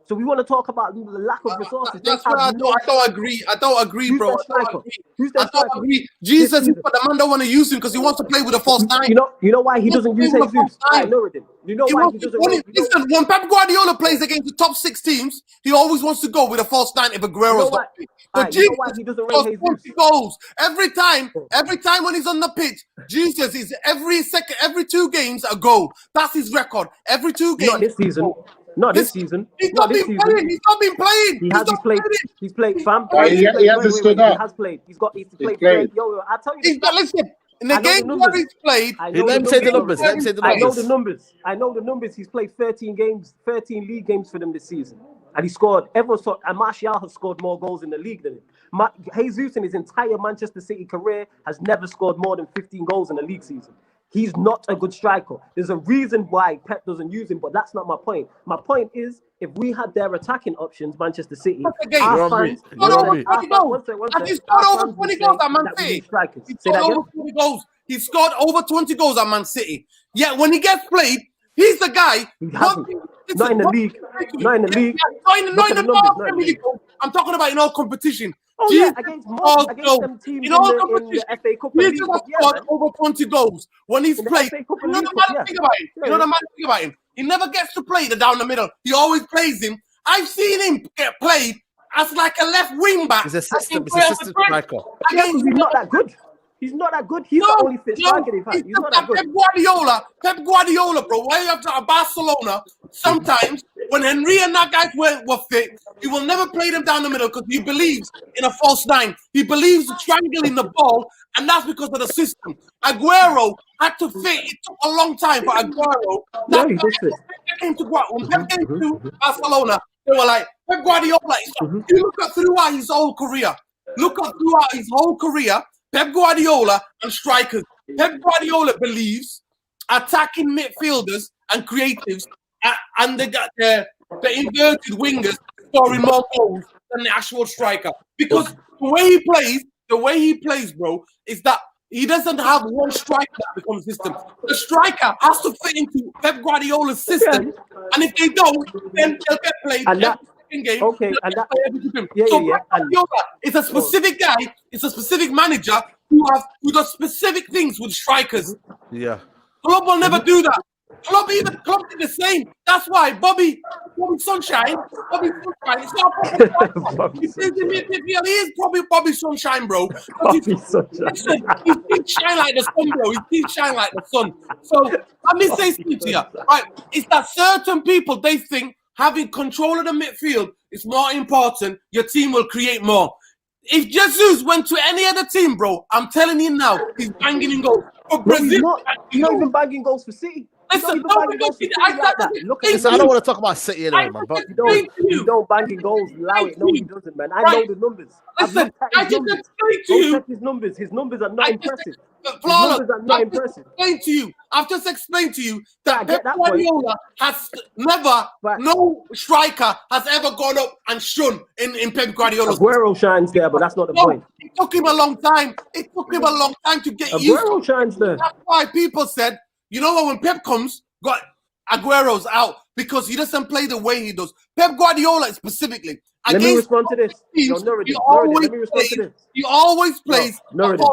Speaker 2: So we want to talk about the lack of resources.
Speaker 6: That's why I don't agree. I don't agree, bro. I don't agree. Jesus, but the man don't want to use him because he wants to play with a false nine.
Speaker 2: You know why he doesn't use Jesus? You know why he doesn't.
Speaker 6: Listen, when Pep Guardiola plays against the top 6 teams, he always wants to go with a false nine if Aguero's not. But Jesus scores 20 goals every time when he's on the pitch. Jesus is every 2 games a goal. That's his record. Every 2 games.
Speaker 2: Not this season. Not this season.
Speaker 6: He's not been playing.
Speaker 2: He's played. Fam.
Speaker 5: He hasn't stood up.
Speaker 2: He has played. He's played. Yo, I tell you.
Speaker 6: Listen, in the game where he's played.
Speaker 1: Let me say the numbers.
Speaker 2: I know the numbers. He's played 13 league games for them this season. And he scored. Everyone saw. And Martial has scored more goals in the league than him. Jesus in his entire Manchester City career has never scored more than 15 goals in a league season. He's not a good striker. There's a reason why Pep doesn't use him, but that's not my point. My point is, if we had their attacking options, Manchester City, our fans...
Speaker 6: He scored over 20 goals at Man City. He scored over 20 goals at Man City. Yet when he gets played, he's the guy...
Speaker 2: Not in the league. Not in the league.
Speaker 6: I'm talking about in all competition.
Speaker 2: Against them teams in the FA Cup.
Speaker 6: He's scored over 20 goals when he's played. You know the mad thing about him? He never gets to play down the middle. He always plays him. I've seen him get played as like a left wing back.
Speaker 1: He's a system striker.
Speaker 2: He's not that good. He's not that good. He's the only fit striker they've had. He's not that good.
Speaker 6: Pep Guardiola, bro. Why you have to Barcelona? Sometimes when Henry and that guy were fit, he will never play them down the middle because he believes in a false nine. He believes in triangling the ball, and that's because of the system. Aguero had to fit. It took a long time for Aguero. When Pep came to Barcelona, they were like, Pep Guardiola. You look at throughout his whole career. Pep Guardiola and strikers. Pep Guardiola believes attacking midfielders and creatives and the inverted wingers scoring more goals than the actual striker. Because the way he plays, bro, is that he doesn't have one striker that becomes system. The striker has to fit into Pep Guardiola's system, and if they don't, then they'll get played. Game.
Speaker 2: Okay, and that,
Speaker 6: it's a specific guy, it's a specific manager who does specific things with strikers.
Speaker 1: Yeah.
Speaker 6: Club will never do that. Club did the same. That's why Bobby Sunshine. It's not Bobby Sunshine. He is probably Bobby Sunshine, bro.
Speaker 2: Bobby Sunshine.
Speaker 6: Listen, he keeps shine like the sun, bro. He keeps shine like the sun. So let me say something to you. Right, it's that certain people, they think having control of the midfield is more important. Your team will create more. If Jesus went to any other team, bro, I'm telling you now, he's banging in goals. For Brazil,
Speaker 2: he's not even banging goals for City.
Speaker 6: Listen,
Speaker 2: I
Speaker 1: don't want to talk about City anyway, man. But
Speaker 2: you don't bang in goals. Allow it. No, he doesn't, man. I know the numbers.
Speaker 6: Listen, I just explained to you.
Speaker 2: Check his numbers. His numbers are not impressive.
Speaker 6: I've just explained to you that Pep Guardiola has never, no striker has ever gone up and shone in Pep Guardiola's.
Speaker 2: Aguero shines there, but that's not the point.
Speaker 6: It took him a long time. It took him a long time to get used to.
Speaker 2: Aguero shines there.
Speaker 6: That's why people said, you know what, when Pep comes, Aguero's out because he doesn't play the way he does. Pep Guardiola specifically.
Speaker 2: Let me respond to this. He
Speaker 6: always plays number 9.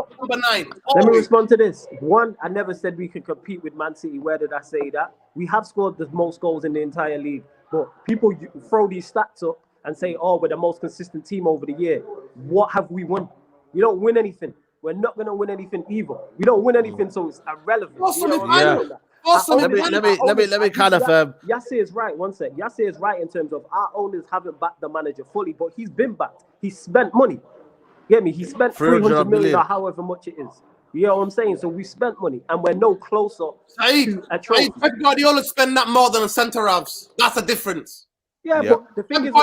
Speaker 2: Let me respond to this. One, I never said we could compete with Man City. Where did I say that? We have scored the most goals in the entire league. But people throw these stats up and say, oh, we're the most consistent team over the year. What have we won? We don't win anything. We're not going to win anything either. We don't win anything, so it's irrelevant.
Speaker 1: Let me kind of.
Speaker 2: Yasser is right. One sec. Yasser is right in terms of our owners haven't backed the manager fully, but he's been backed. He spent money. Get me? He spent 300 million or however much it is. You know what I'm saying? So we spent money, and we're no closer to a trophy.
Speaker 6: Pep Guardiola spend that more than a centre halves. That's a difference.
Speaker 2: Yeah, but the thing is,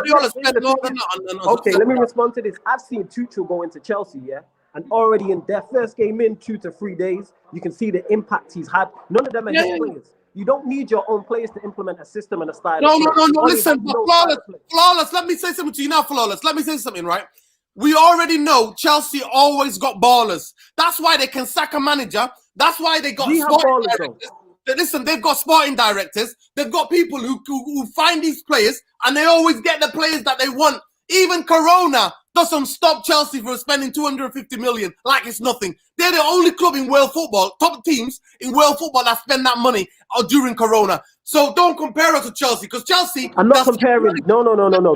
Speaker 2: okay, let me respond to this. I've seen Tuchel go into Chelsea, and already in their first game in 2 to 3 days, you can see the impact he's had. None of them are his players. You don't need your own players to implement a system and a style.
Speaker 6: No. Listen, Flawless. Let me say something to you now, Flawless. Let me say something, right? We already know Chelsea always got ballers. That's why they can sack a manager. That's why they got sporting directors. Listen, they've got sporting directors. They've got people who find these players, and they always get the players that they want. Even Corona doesn't stop Chelsea from spending 250 million like it's nothing. They're the only club in world football, top teams in world football that spend that money during Corona. So don't compare us to Chelsea, because Chelsea...
Speaker 2: I'm not comparing. No.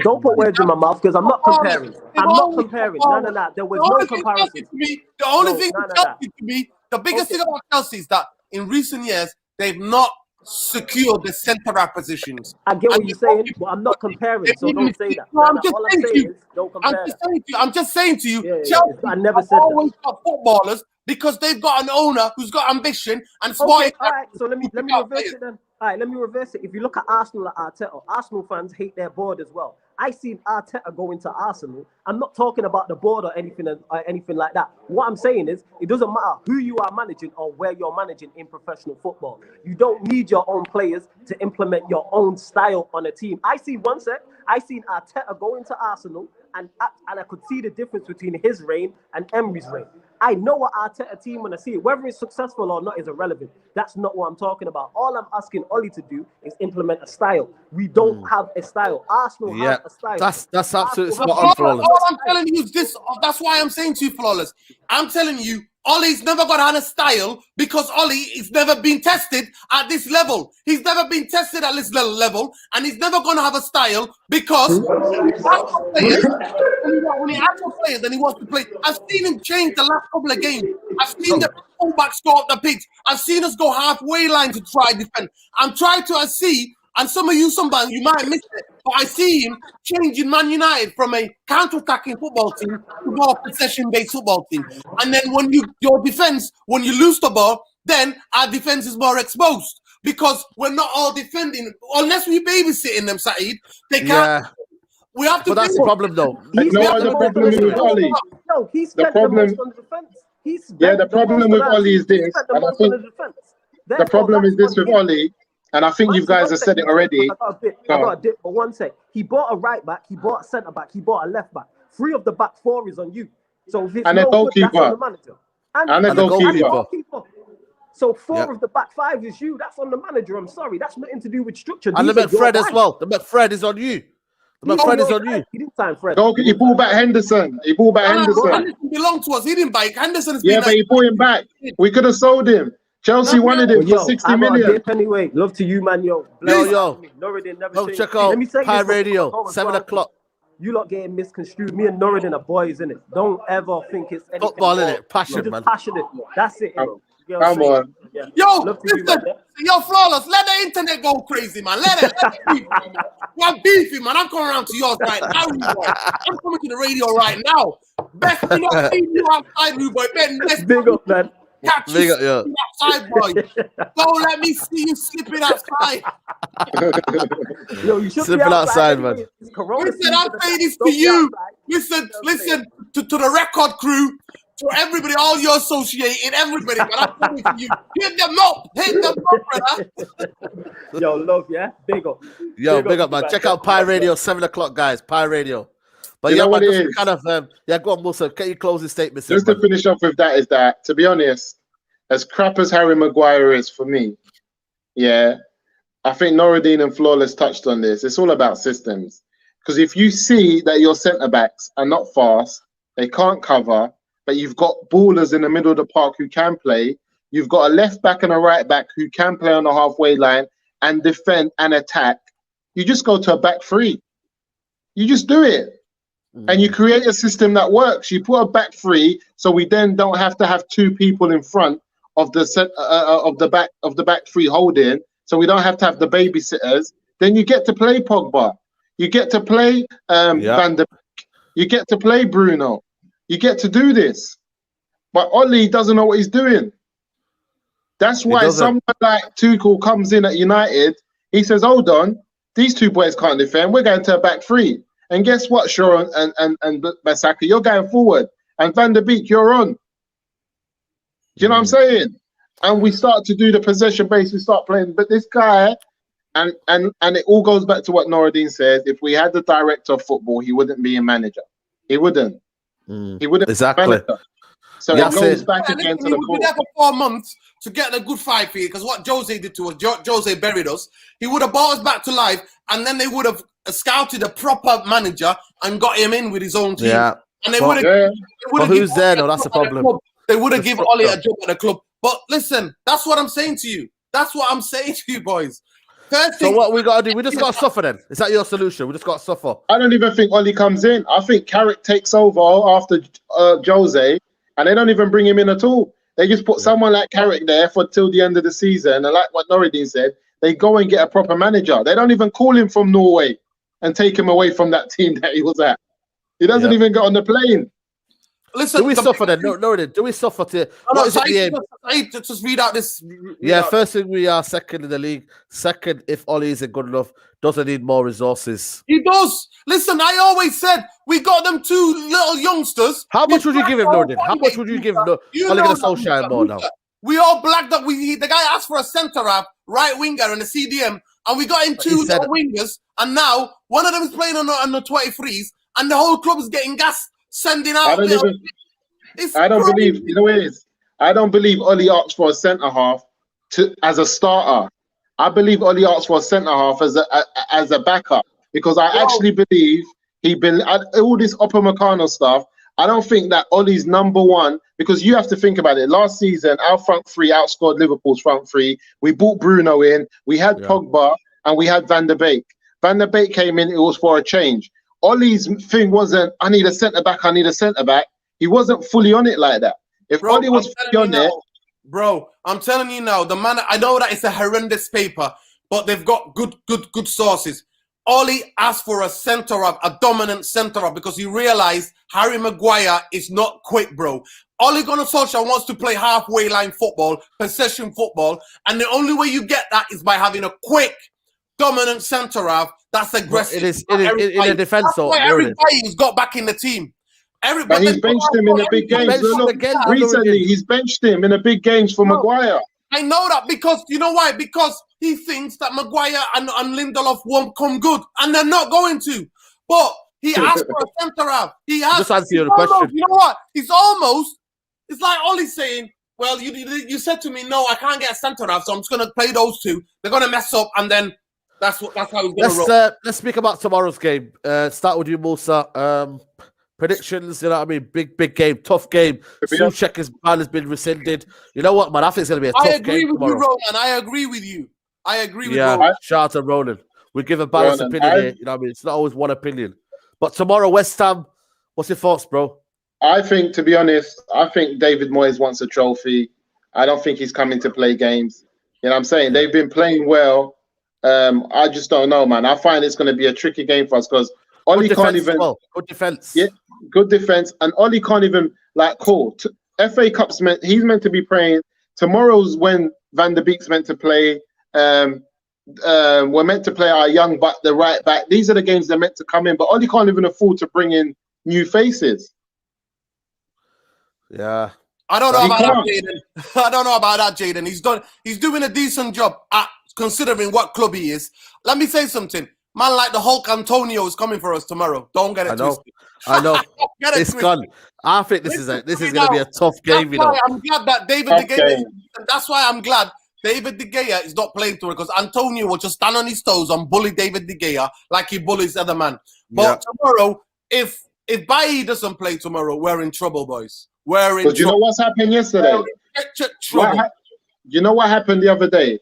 Speaker 2: Don't put words in my mouth, because I'm not comparing. No. There was no comparison.
Speaker 6: The only thing with Chelsea to me, the biggest thing about Chelsea is that in recent years, they've not secured the centre-back positions.
Speaker 2: I get what you're saying, but I'm not comparing, so don't say that.
Speaker 6: I'm just saying to you,
Speaker 2: Chelsea
Speaker 6: I never said always got footballers because they've got an owner who's got ambition and sporting.
Speaker 2: All right, so let me reverse it then. All right, let me reverse it. If you look at Arsenal at Arteta, Arsenal fans hate their board as well. I seen Arteta go into Arsenal. I'm not talking about the board or anything like that. What I'm saying is, it doesn't matter who you are managing or where you're managing in professional football. You don't need your own players to implement your own style on a team. I seen Arteta go into Arsenal, and I could see the difference between his reign and Emery's reign. I know what Arteta team when I see it. Whether it's successful or not is irrelevant. That's not what I'm talking about. All I'm asking Oli to do is implement a style. We don't have a style. Arsenal have a style.
Speaker 1: That's absolutely spot on, Flawless.
Speaker 6: All I'm telling you is this. That's why I'm saying to you, Flawless. I'm telling you, Ollie's never going to have a style because Ollie is never been tested at this level. He's never been tested at this level, and he's never going to have a style because when he has no players and he wants to play. I've seen him change the last couple of games. I've seen the fullback score up the pitch. I've seen us go halfway line to try defend. I'm trying to see. And some of you, you might miss it, but I see him changing Man United from a counter-attacking football team to more possession-based football team. And then when you lose the ball, then our defense is more exposed because we're not all defending. Unless we babysitting them, Saeed, they can't. We have to.
Speaker 1: But that's the problem, though.
Speaker 5: The problem with Ollie.
Speaker 2: No, he's the problem. On the defense.
Speaker 5: The problem with Ollie is this, and I think the problem is this with Ollie. And I think you guys have said it already.
Speaker 2: I got a dip for 1 sec. He bought a right back, he bought a centre back, he bought a left back. 3 of the back 4 is on you. So if it's
Speaker 5: and a goalkeeper. Good, that's on the manager. And a goalkeeper.
Speaker 2: So 4 of the back 5 is you. That's on the manager. I'm sorry. That's nothing to do with structure.
Speaker 1: And the McFred as well. The McFred is on you. The McFred is on you.
Speaker 2: He didn't sign Fred.
Speaker 5: He bought back Henderson.
Speaker 6: Henderson belonged to us. He didn't buy it. Henderson has been
Speaker 5: but he bought him back. We could have sold him. Chelsea wanted him for 60 million.
Speaker 2: I got a dip anyway. Love to you, man. Yo. Norridin never
Speaker 1: Go
Speaker 2: changed.
Speaker 1: check out
Speaker 2: Let me say
Speaker 1: Pie
Speaker 2: this
Speaker 1: Radio, 7 o'clock.
Speaker 2: You lot getting misconstrued. Me and Norridin are boys, innit? Don't ever think it's anything
Speaker 1: Football,
Speaker 2: more.
Speaker 1: innit? Passion,
Speaker 2: We're
Speaker 1: man.
Speaker 2: just passionate. That's it.
Speaker 5: Come on.
Speaker 2: Yeah.
Speaker 6: Yo,
Speaker 2: listen,
Speaker 6: yo, Flawless, let the internet go crazy, man. Let it beef, man. I'm beefy, man. I'm coming around to yours right now, Rude Boy. I'm coming to the radio right now. Best thing I've seen you outside, Rude Boy.
Speaker 2: Big up, man.
Speaker 6: Catch you outside, boy. Don't let me see you slipping outside.
Speaker 2: Yo, you should
Speaker 1: slipping
Speaker 2: be
Speaker 1: outside, man.
Speaker 6: Listen, I'm saying this to you. Listen to the record crew. To everybody, all you associated, everybody, man, I'm coming to you. Hit them up, brother.
Speaker 2: Yo, love, yeah? Big up.
Speaker 1: Yo, big up, man. Check out Pie Radio, 7 o'clock, guys. Pie Radio. But
Speaker 5: You know what
Speaker 1: man,
Speaker 5: it
Speaker 1: just
Speaker 5: is?
Speaker 1: kind of, go on, Musa. Get your closing statements.
Speaker 5: Just to finish off with that is that, to be honest, as crap as Harry Maguire is for me, yeah, I think Norridin and Flawless touched on this. It's all about systems. Because if you see that your centre-backs are not fast, they can't cover, but you've got ballers in the middle of the park who can play, you've got a left-back and a right-back who can play on the halfway line and defend and attack, you just go to a back three. You just do it. And you create a system that works. You put a back three, so we then don't have to have two people in front of the set of the back three holding. So we don't have to have the babysitters. Then you get to play Pogba. You get to play Van der Beek. You get to play Bruno. You get to do this. But Oli doesn't know what he's doing. That's why someone like Tuchel comes in at United. He says, "Hold on, these two boys can't defend. We're going to a back three." And guess what, Shaw and Basaka, you're going forward. And Van der Beek, you're on. Do you know what I'm saying? And we start to do the possession base, we start playing. But this guy, and it all goes back to what Norridin says, if we had the director of football, he wouldn't be a manager. He wouldn't. He wouldn't
Speaker 1: exactly.
Speaker 5: be a manager. So it goes back again to the
Speaker 6: core. He would be there for 4 months to get a good fight for you, because what Jose did to us, Jose buried us. He would have brought us back to life, and then they would have scouted a proper manager and got him in with his own team.
Speaker 1: Yeah.
Speaker 6: And they would have.
Speaker 1: But who's there though? That's the problem.
Speaker 6: They would have given Oli a job at the club. But listen, that's what I'm saying to you. That's what I'm saying to you, boys.
Speaker 1: So what we got to do? We just got to suffer then. Is that your solution? We just got to suffer.
Speaker 5: I don't even think Oli comes in. I think Carrick takes over after Jose, and they don't even bring him in at all. They just put someone like Carrick there for till the end of the season. And like what Norridin said, they go and get a proper manager. They don't even call him from Norway and take him away from that team that he was at. He doesn't even get on the plane.
Speaker 6: Listen,
Speaker 1: do we suffer then? No, do we suffer to? What is it?
Speaker 6: Just read out this.
Speaker 1: First thing, we are second in the league. Second, if Oli isn't good enough, doesn't need more resources.
Speaker 6: He does. Listen, I always said we got them two little youngsters.
Speaker 1: How much would you give him, Norridin? How much would you give him? Ole Gunnar Solskjaer more now.
Speaker 6: We all blacked up. The guy asked for a centre half, right winger, and a CDM, and we got him two little wingers. And now one of them is playing on the 23s, and the whole club is getting gas. Sending out.
Speaker 5: I don't believe. You know what it is? I don't believe Oli asked for a centre half as a starter. I believe Oli asked for a centre half as a backup, because I actually believe all this Upamecano stuff. I don't think that Oli's number one, because you have to think about it. Last season, our front three outscored Liverpool's front three. We brought Bruno in. We had Pogba and we had Van der Beek. Van der Beek came in. It was for a change. Oli's thing wasn't, I need a centre-back, I need a centre-back. He wasn't fully on it like that. If Oli was fully on it...
Speaker 6: Bro, I'm telling you now, the man, I know that it's a horrendous paper, but they've got good sources. Oli asked for a centre-up, a dominant centre-up, because he realised Harry Maguire is not quick, bro. Ole Gunnar Solskjaer wants to play halfway line football, possession football, and the only way you get that is by having a quick, dominant centre-half that's aggressive.
Speaker 1: It is in a defence.
Speaker 6: That's why everybody's got back in the team.
Speaker 5: But he's benched him in the big games. Recently, he's benched him in the big games for Maguire.
Speaker 6: I know that, because you know why? Because he thinks that Maguire and Lindelof won't come good, and they're not going to. But he asked for a centre-half. He has.
Speaker 1: Just answer your question.
Speaker 6: You know what? It's like Ollie's saying, well, you said to me, no, I can't get a centre-half, so I'm just going to play those two. They're going to mess up, and then that's how he's going to roll.
Speaker 1: Let's speak about tomorrow's game. Start with you, Musa. Predictions, you know what I mean? Big game, tough game. Souček's ban has been rescinded. You know what, man? I think it's going to be a tough game.
Speaker 6: I agree with
Speaker 1: tomorrow.
Speaker 6: you, Roland. I agree with you. I agree with
Speaker 1: yeah,
Speaker 6: Roland.
Speaker 1: Shout out to Roland. We give a balanced opinion here. You know what I mean? It's not always one opinion. But tomorrow, West Ham, what's your thoughts, bro?
Speaker 5: I think, to be honest, I think David Moyes wants a trophy. I don't think he's coming to play games. You know what I'm saying? They've been playing well. I just don't know, man. I find it's going to be a tricky game for us because Oli can't even...
Speaker 1: Good defense.
Speaker 5: Yeah, good defense. And Oli can't even, call. FA Cup's he's meant to be playing. Tomorrow's when Van der Beek's meant to play. We're meant to play our young buck, the right back. These are the games they're meant to come in. But Oli can't even afford to bring in new faces.
Speaker 1: Yeah.
Speaker 6: I don't know about that, Jaden. I don't know about that, Jaden. He's doing a decent job at considering what club he is. Let me say something. Man, like the Hulk Antonio is coming for us tomorrow. Don't get it twisted.
Speaker 1: I know. It's gone. I think this is going to be a tough game.
Speaker 6: I'm glad that David De Gea. That's why I'm glad David De Gea is not playing tomorrow because Antonio will just stand on his toes and bully David De Gea like he bullies the other man. But tomorrow, if Bailly doesn't play tomorrow, we're in trouble, boys. We're in trouble.
Speaker 5: You know what's happened yesterday? You know what happened the other day?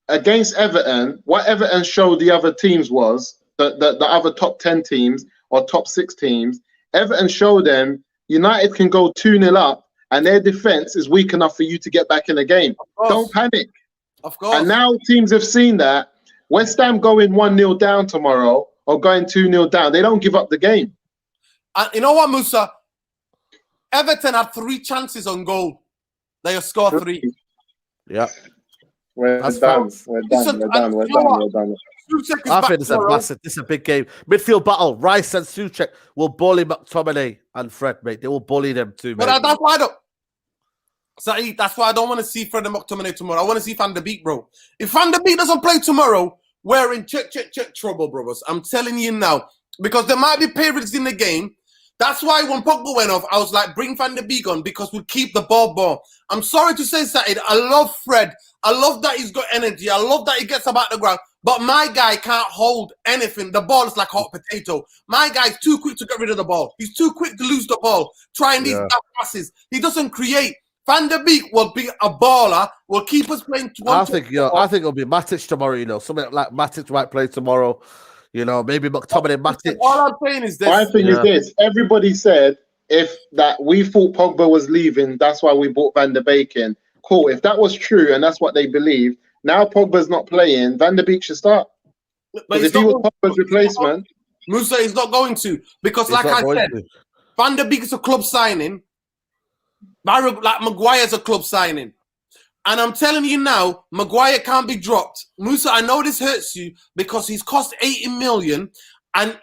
Speaker 5: Against Everton, what Everton showed the other teams was the other top 10 teams or top 6 teams. Everton showed them United can go 2-0 up and their defense is weak enough for you to get back in the game. Don't panic.
Speaker 6: Of course.
Speaker 5: And now teams have seen that. West Ham going 1-0 down tomorrow or going 2-0 down. They don't give up the game.
Speaker 6: You know what, Musa? Everton had 3 chances on goal. They have scored 3.
Speaker 1: Yeah.
Speaker 5: We're done. We're done.
Speaker 1: I think this is a big game. Midfield battle. Rice and Souček will bully McTominay and Fred, mate. They will bully them too, mate.
Speaker 6: But that's why I don't. Saeed, that's why I don't want to see Fred and McTominay tomorrow. I want to see Van der Beek, bro. If Van der Beek doesn't play tomorrow, we're in check trouble, brothers. I'm telling you now. Because there might be periods in the game. That's why when Pogba went off, I was like, bring Van der Beek on because we'll keep the ball. I'm sorry to say, Saeed, I love Fred. I love that he's got energy. I love that he gets about the ground. But my guy can't hold anything. The ball is like hot potato. My guy's too quick to get rid of the ball. He's too quick to lose the ball. Trying these passes. He doesn't create. Van der Beek will be a baller. Will keep us playing.
Speaker 1: I think it'll be Matic tomorrow. Something like Matic might play tomorrow. Maybe McTominay, Matic.
Speaker 6: All I'm saying is this.
Speaker 5: My thing is this. Everybody said we thought Pogba was leaving. That's why we bought Van der Beek in. Cool. If that was true and that's what they believe, now Pogba's not playing, Van der Beek should start. But if he was Pogba's replacement...
Speaker 6: Musa is not going to. Because like I said, Van der Beek is a club signing. Like Maguire's a club signing. And I'm telling you now, Maguire can't be dropped. Musa, I know this hurts you because he's cost 80 million. And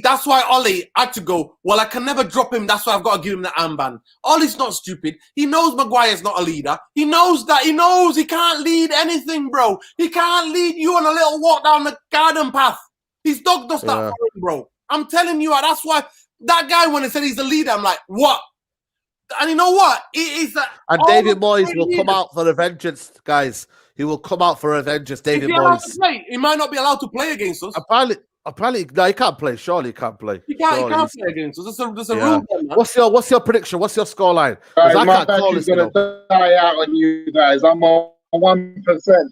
Speaker 6: that's why Oli had to go, well, I can never drop him. That's why I've got to give him the armband. Oli's not stupid. He knows Maguire's not a leader. He knows that. He knows he can't lead anything, bro. He can't lead you on a little walk down the garden path. He's dog dust that for him, bro. I'm telling you, that's why that guy, when he said he's a leader, I'm like, what? And you know what?
Speaker 1: And David Moyes will come out for a vengeance, guys. He will come out for a vengeance, David Moyes.
Speaker 6: He might not be allowed to play against us.
Speaker 1: Apparently, no, he can't play. Surely he can't play.
Speaker 6: He can't play against us. There's a rule. Man.
Speaker 1: What's your prediction? What's your scoreline?
Speaker 5: Guys, my battery's going to die out on you guys. I'm on 1%.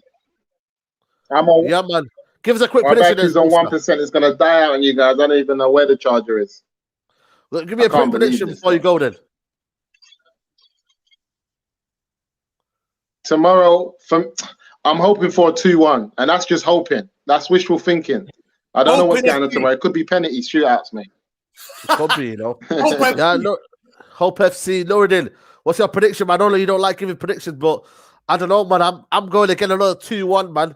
Speaker 1: Yeah, man. Give us a quick prediction.
Speaker 5: My battery's on 1%. It's going to die out on you guys. I don't even know where the charger is.
Speaker 1: Look, give me a quick prediction before you go then.
Speaker 5: Tomorrow, I'm hoping for a 2-1, and that's just hoping. That's wishful thinking. I don't know what's going on tomorrow. It could be penalty shootouts, mate.
Speaker 1: It could be, Hope FC, Noureddin. What's your prediction, man? I know you don't like giving predictions, but I don't know, man. I'm going to get another 2-1, man.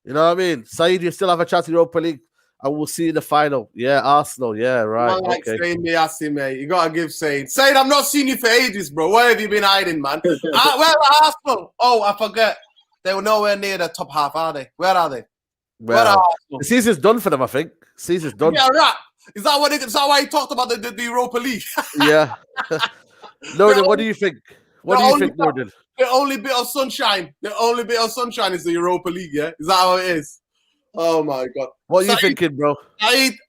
Speaker 1: You know what I mean? Saeed, you still have a chance in Europa League, and we'll see you in the final. Yeah, Arsenal. Yeah, right.
Speaker 6: Mate. You got to give Saeed. Saeed, I'm not seeing you for ages, bro. Where have you been hiding, man? Where are Arsenal? Oh, I forget. They were nowhere near the top half, are they? Where are they?
Speaker 1: Well, the season's done for them, I think. Season's done.
Speaker 6: Yeah, right. Is that why he talked about the Europa League?
Speaker 1: Yeah. Noureddin, what do you think? What do you think, Noureddin?
Speaker 6: The only bit of sunshine is the Europa League, yeah? Is that how it is? Oh my God.
Speaker 1: What are you thinking, bro?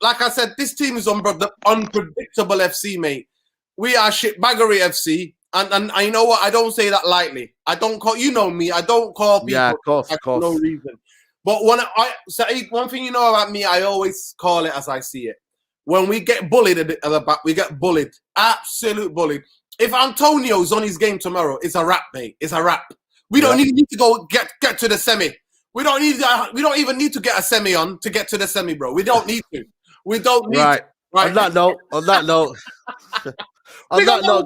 Speaker 6: Like I said, this team is unpredictable FC, mate. We are shitbaggery FC. And you know what? I don't say that lightly. I don't call, you know me, I don't call people for no reason. But one thing you know about me, I always call it as I see it. When we get bullied at the back, we get bullied. Absolute bullied. If Antonio's on his game tomorrow, it's a wrap, mate. It's a wrap. We don't even need to go get to the semi. We don't even need to get a semi on to get to the semi, bro. We don't need to. We don't need to. Right.
Speaker 1: On that note, on that note,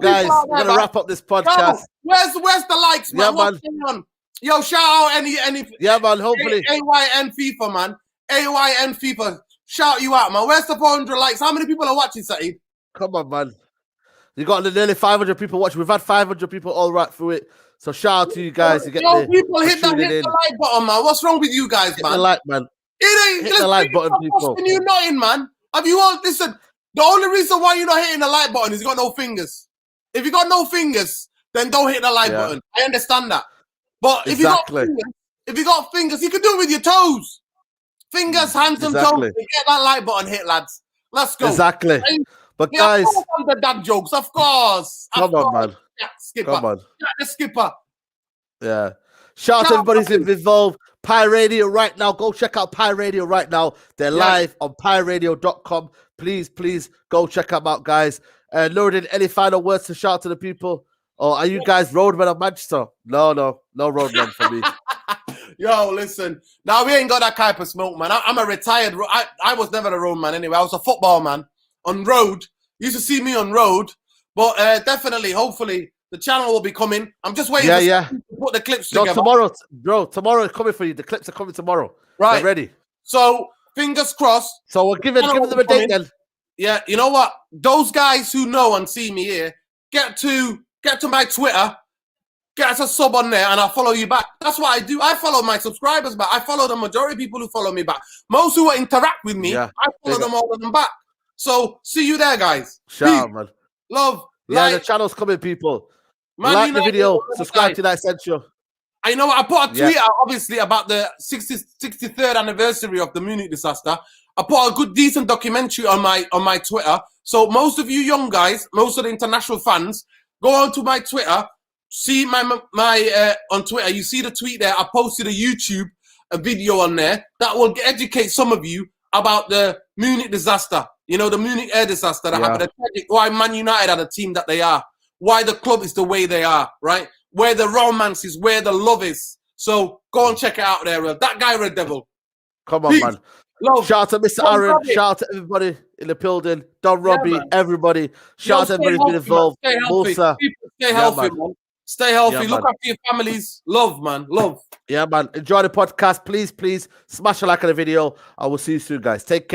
Speaker 1: guys, we're gonna wrap up this podcast.
Speaker 6: Where's the likes, man? What's going on? Yo, shout out any
Speaker 1: yeah, man. Hopefully,
Speaker 6: AYN FIFA, man. AYN FIFA. Shout you out, man. Where's the 400 likes? How many people are watching, Saeed?
Speaker 1: Come on, man. You got nearly 500 people watching. We've had 500 people all right through it. So shout out to you guys. To get
Speaker 6: people hit the like button, man. What's wrong with you guys, man?
Speaker 1: Hit the like, man.
Speaker 6: Hit the like button, people. You nothing, man. Have you all listen? The only reason why you're not hitting the like button is you got no fingers. If you got no fingers, then don't hit the like button. I understand that. But if you got fingers, you can do it with your toes. Fingers, hands, and toes. Get that like button hit, lads. Let's go.
Speaker 1: Exactly. But guys,
Speaker 6: the dad jokes, of course.
Speaker 1: Come on, man.
Speaker 6: Yeah, skipper.
Speaker 1: Come on.
Speaker 6: Yeah, the skipper.
Speaker 1: Yeah. Shout out to everybody who's involved. Pi Radio right now. Go check out Pi Radio right now. They're live on piradio.com. Please go check them out, guys. Nuruddin, any final words to shout to the people? Or are you guys roadmen of Manchester? No roadmen for me.
Speaker 6: Yo, listen. Now we ain't got that type of smoke, man. I'm a retired. I was never a road man anyway. I was a football man on road. You used to see me on road, but definitely, hopefully, the channel will be coming. I'm just waiting to put the clips together.
Speaker 1: Tomorrow is coming for you. The clips are coming tomorrow.
Speaker 6: Right,
Speaker 1: they're ready.
Speaker 6: So fingers crossed.
Speaker 1: So we'll give them a date then.
Speaker 6: Yeah, you know what? Those guys who know and see me here, get to my Twitter. Get us a sub on there and I'll follow you back. That's what I do. I follow my subscribers back. I follow the majority of people who follow me back. Most who interact with me, I follow them all of them back. So see you there, guys.
Speaker 1: Shout out, man.
Speaker 6: Love.
Speaker 1: Yeah, the channel's coming, people. Man, like the video, subscribe to that essential.
Speaker 6: I know I put a tweet out, obviously, about the 63rd anniversary of the Munich disaster. I put a good, decent documentary on my Twitter. So most of you young guys, most of the international fans, go on to my Twitter. See my on Twitter, you see the tweet there. I posted a video on there that will educate some of you about the Munich disaster. You know, the Munich air disaster that happened. Why Man United are the team that they are. Why the club is the way they are, right? Where the romance is, where the love is. So go and check it out there. That guy, Red Devil.
Speaker 1: Come on, man. Love. Shout out to Mr. Aaron. Shout out to everybody in the building. Don Robbie, everybody. Shout out to everybody who's been involved.
Speaker 6: Stay healthy, man. Stay healthy. Look after your families. Love, man. Love.
Speaker 1: Yeah, man. Enjoy the podcast. Please smash a like on the video. I will see you soon, guys. Take care.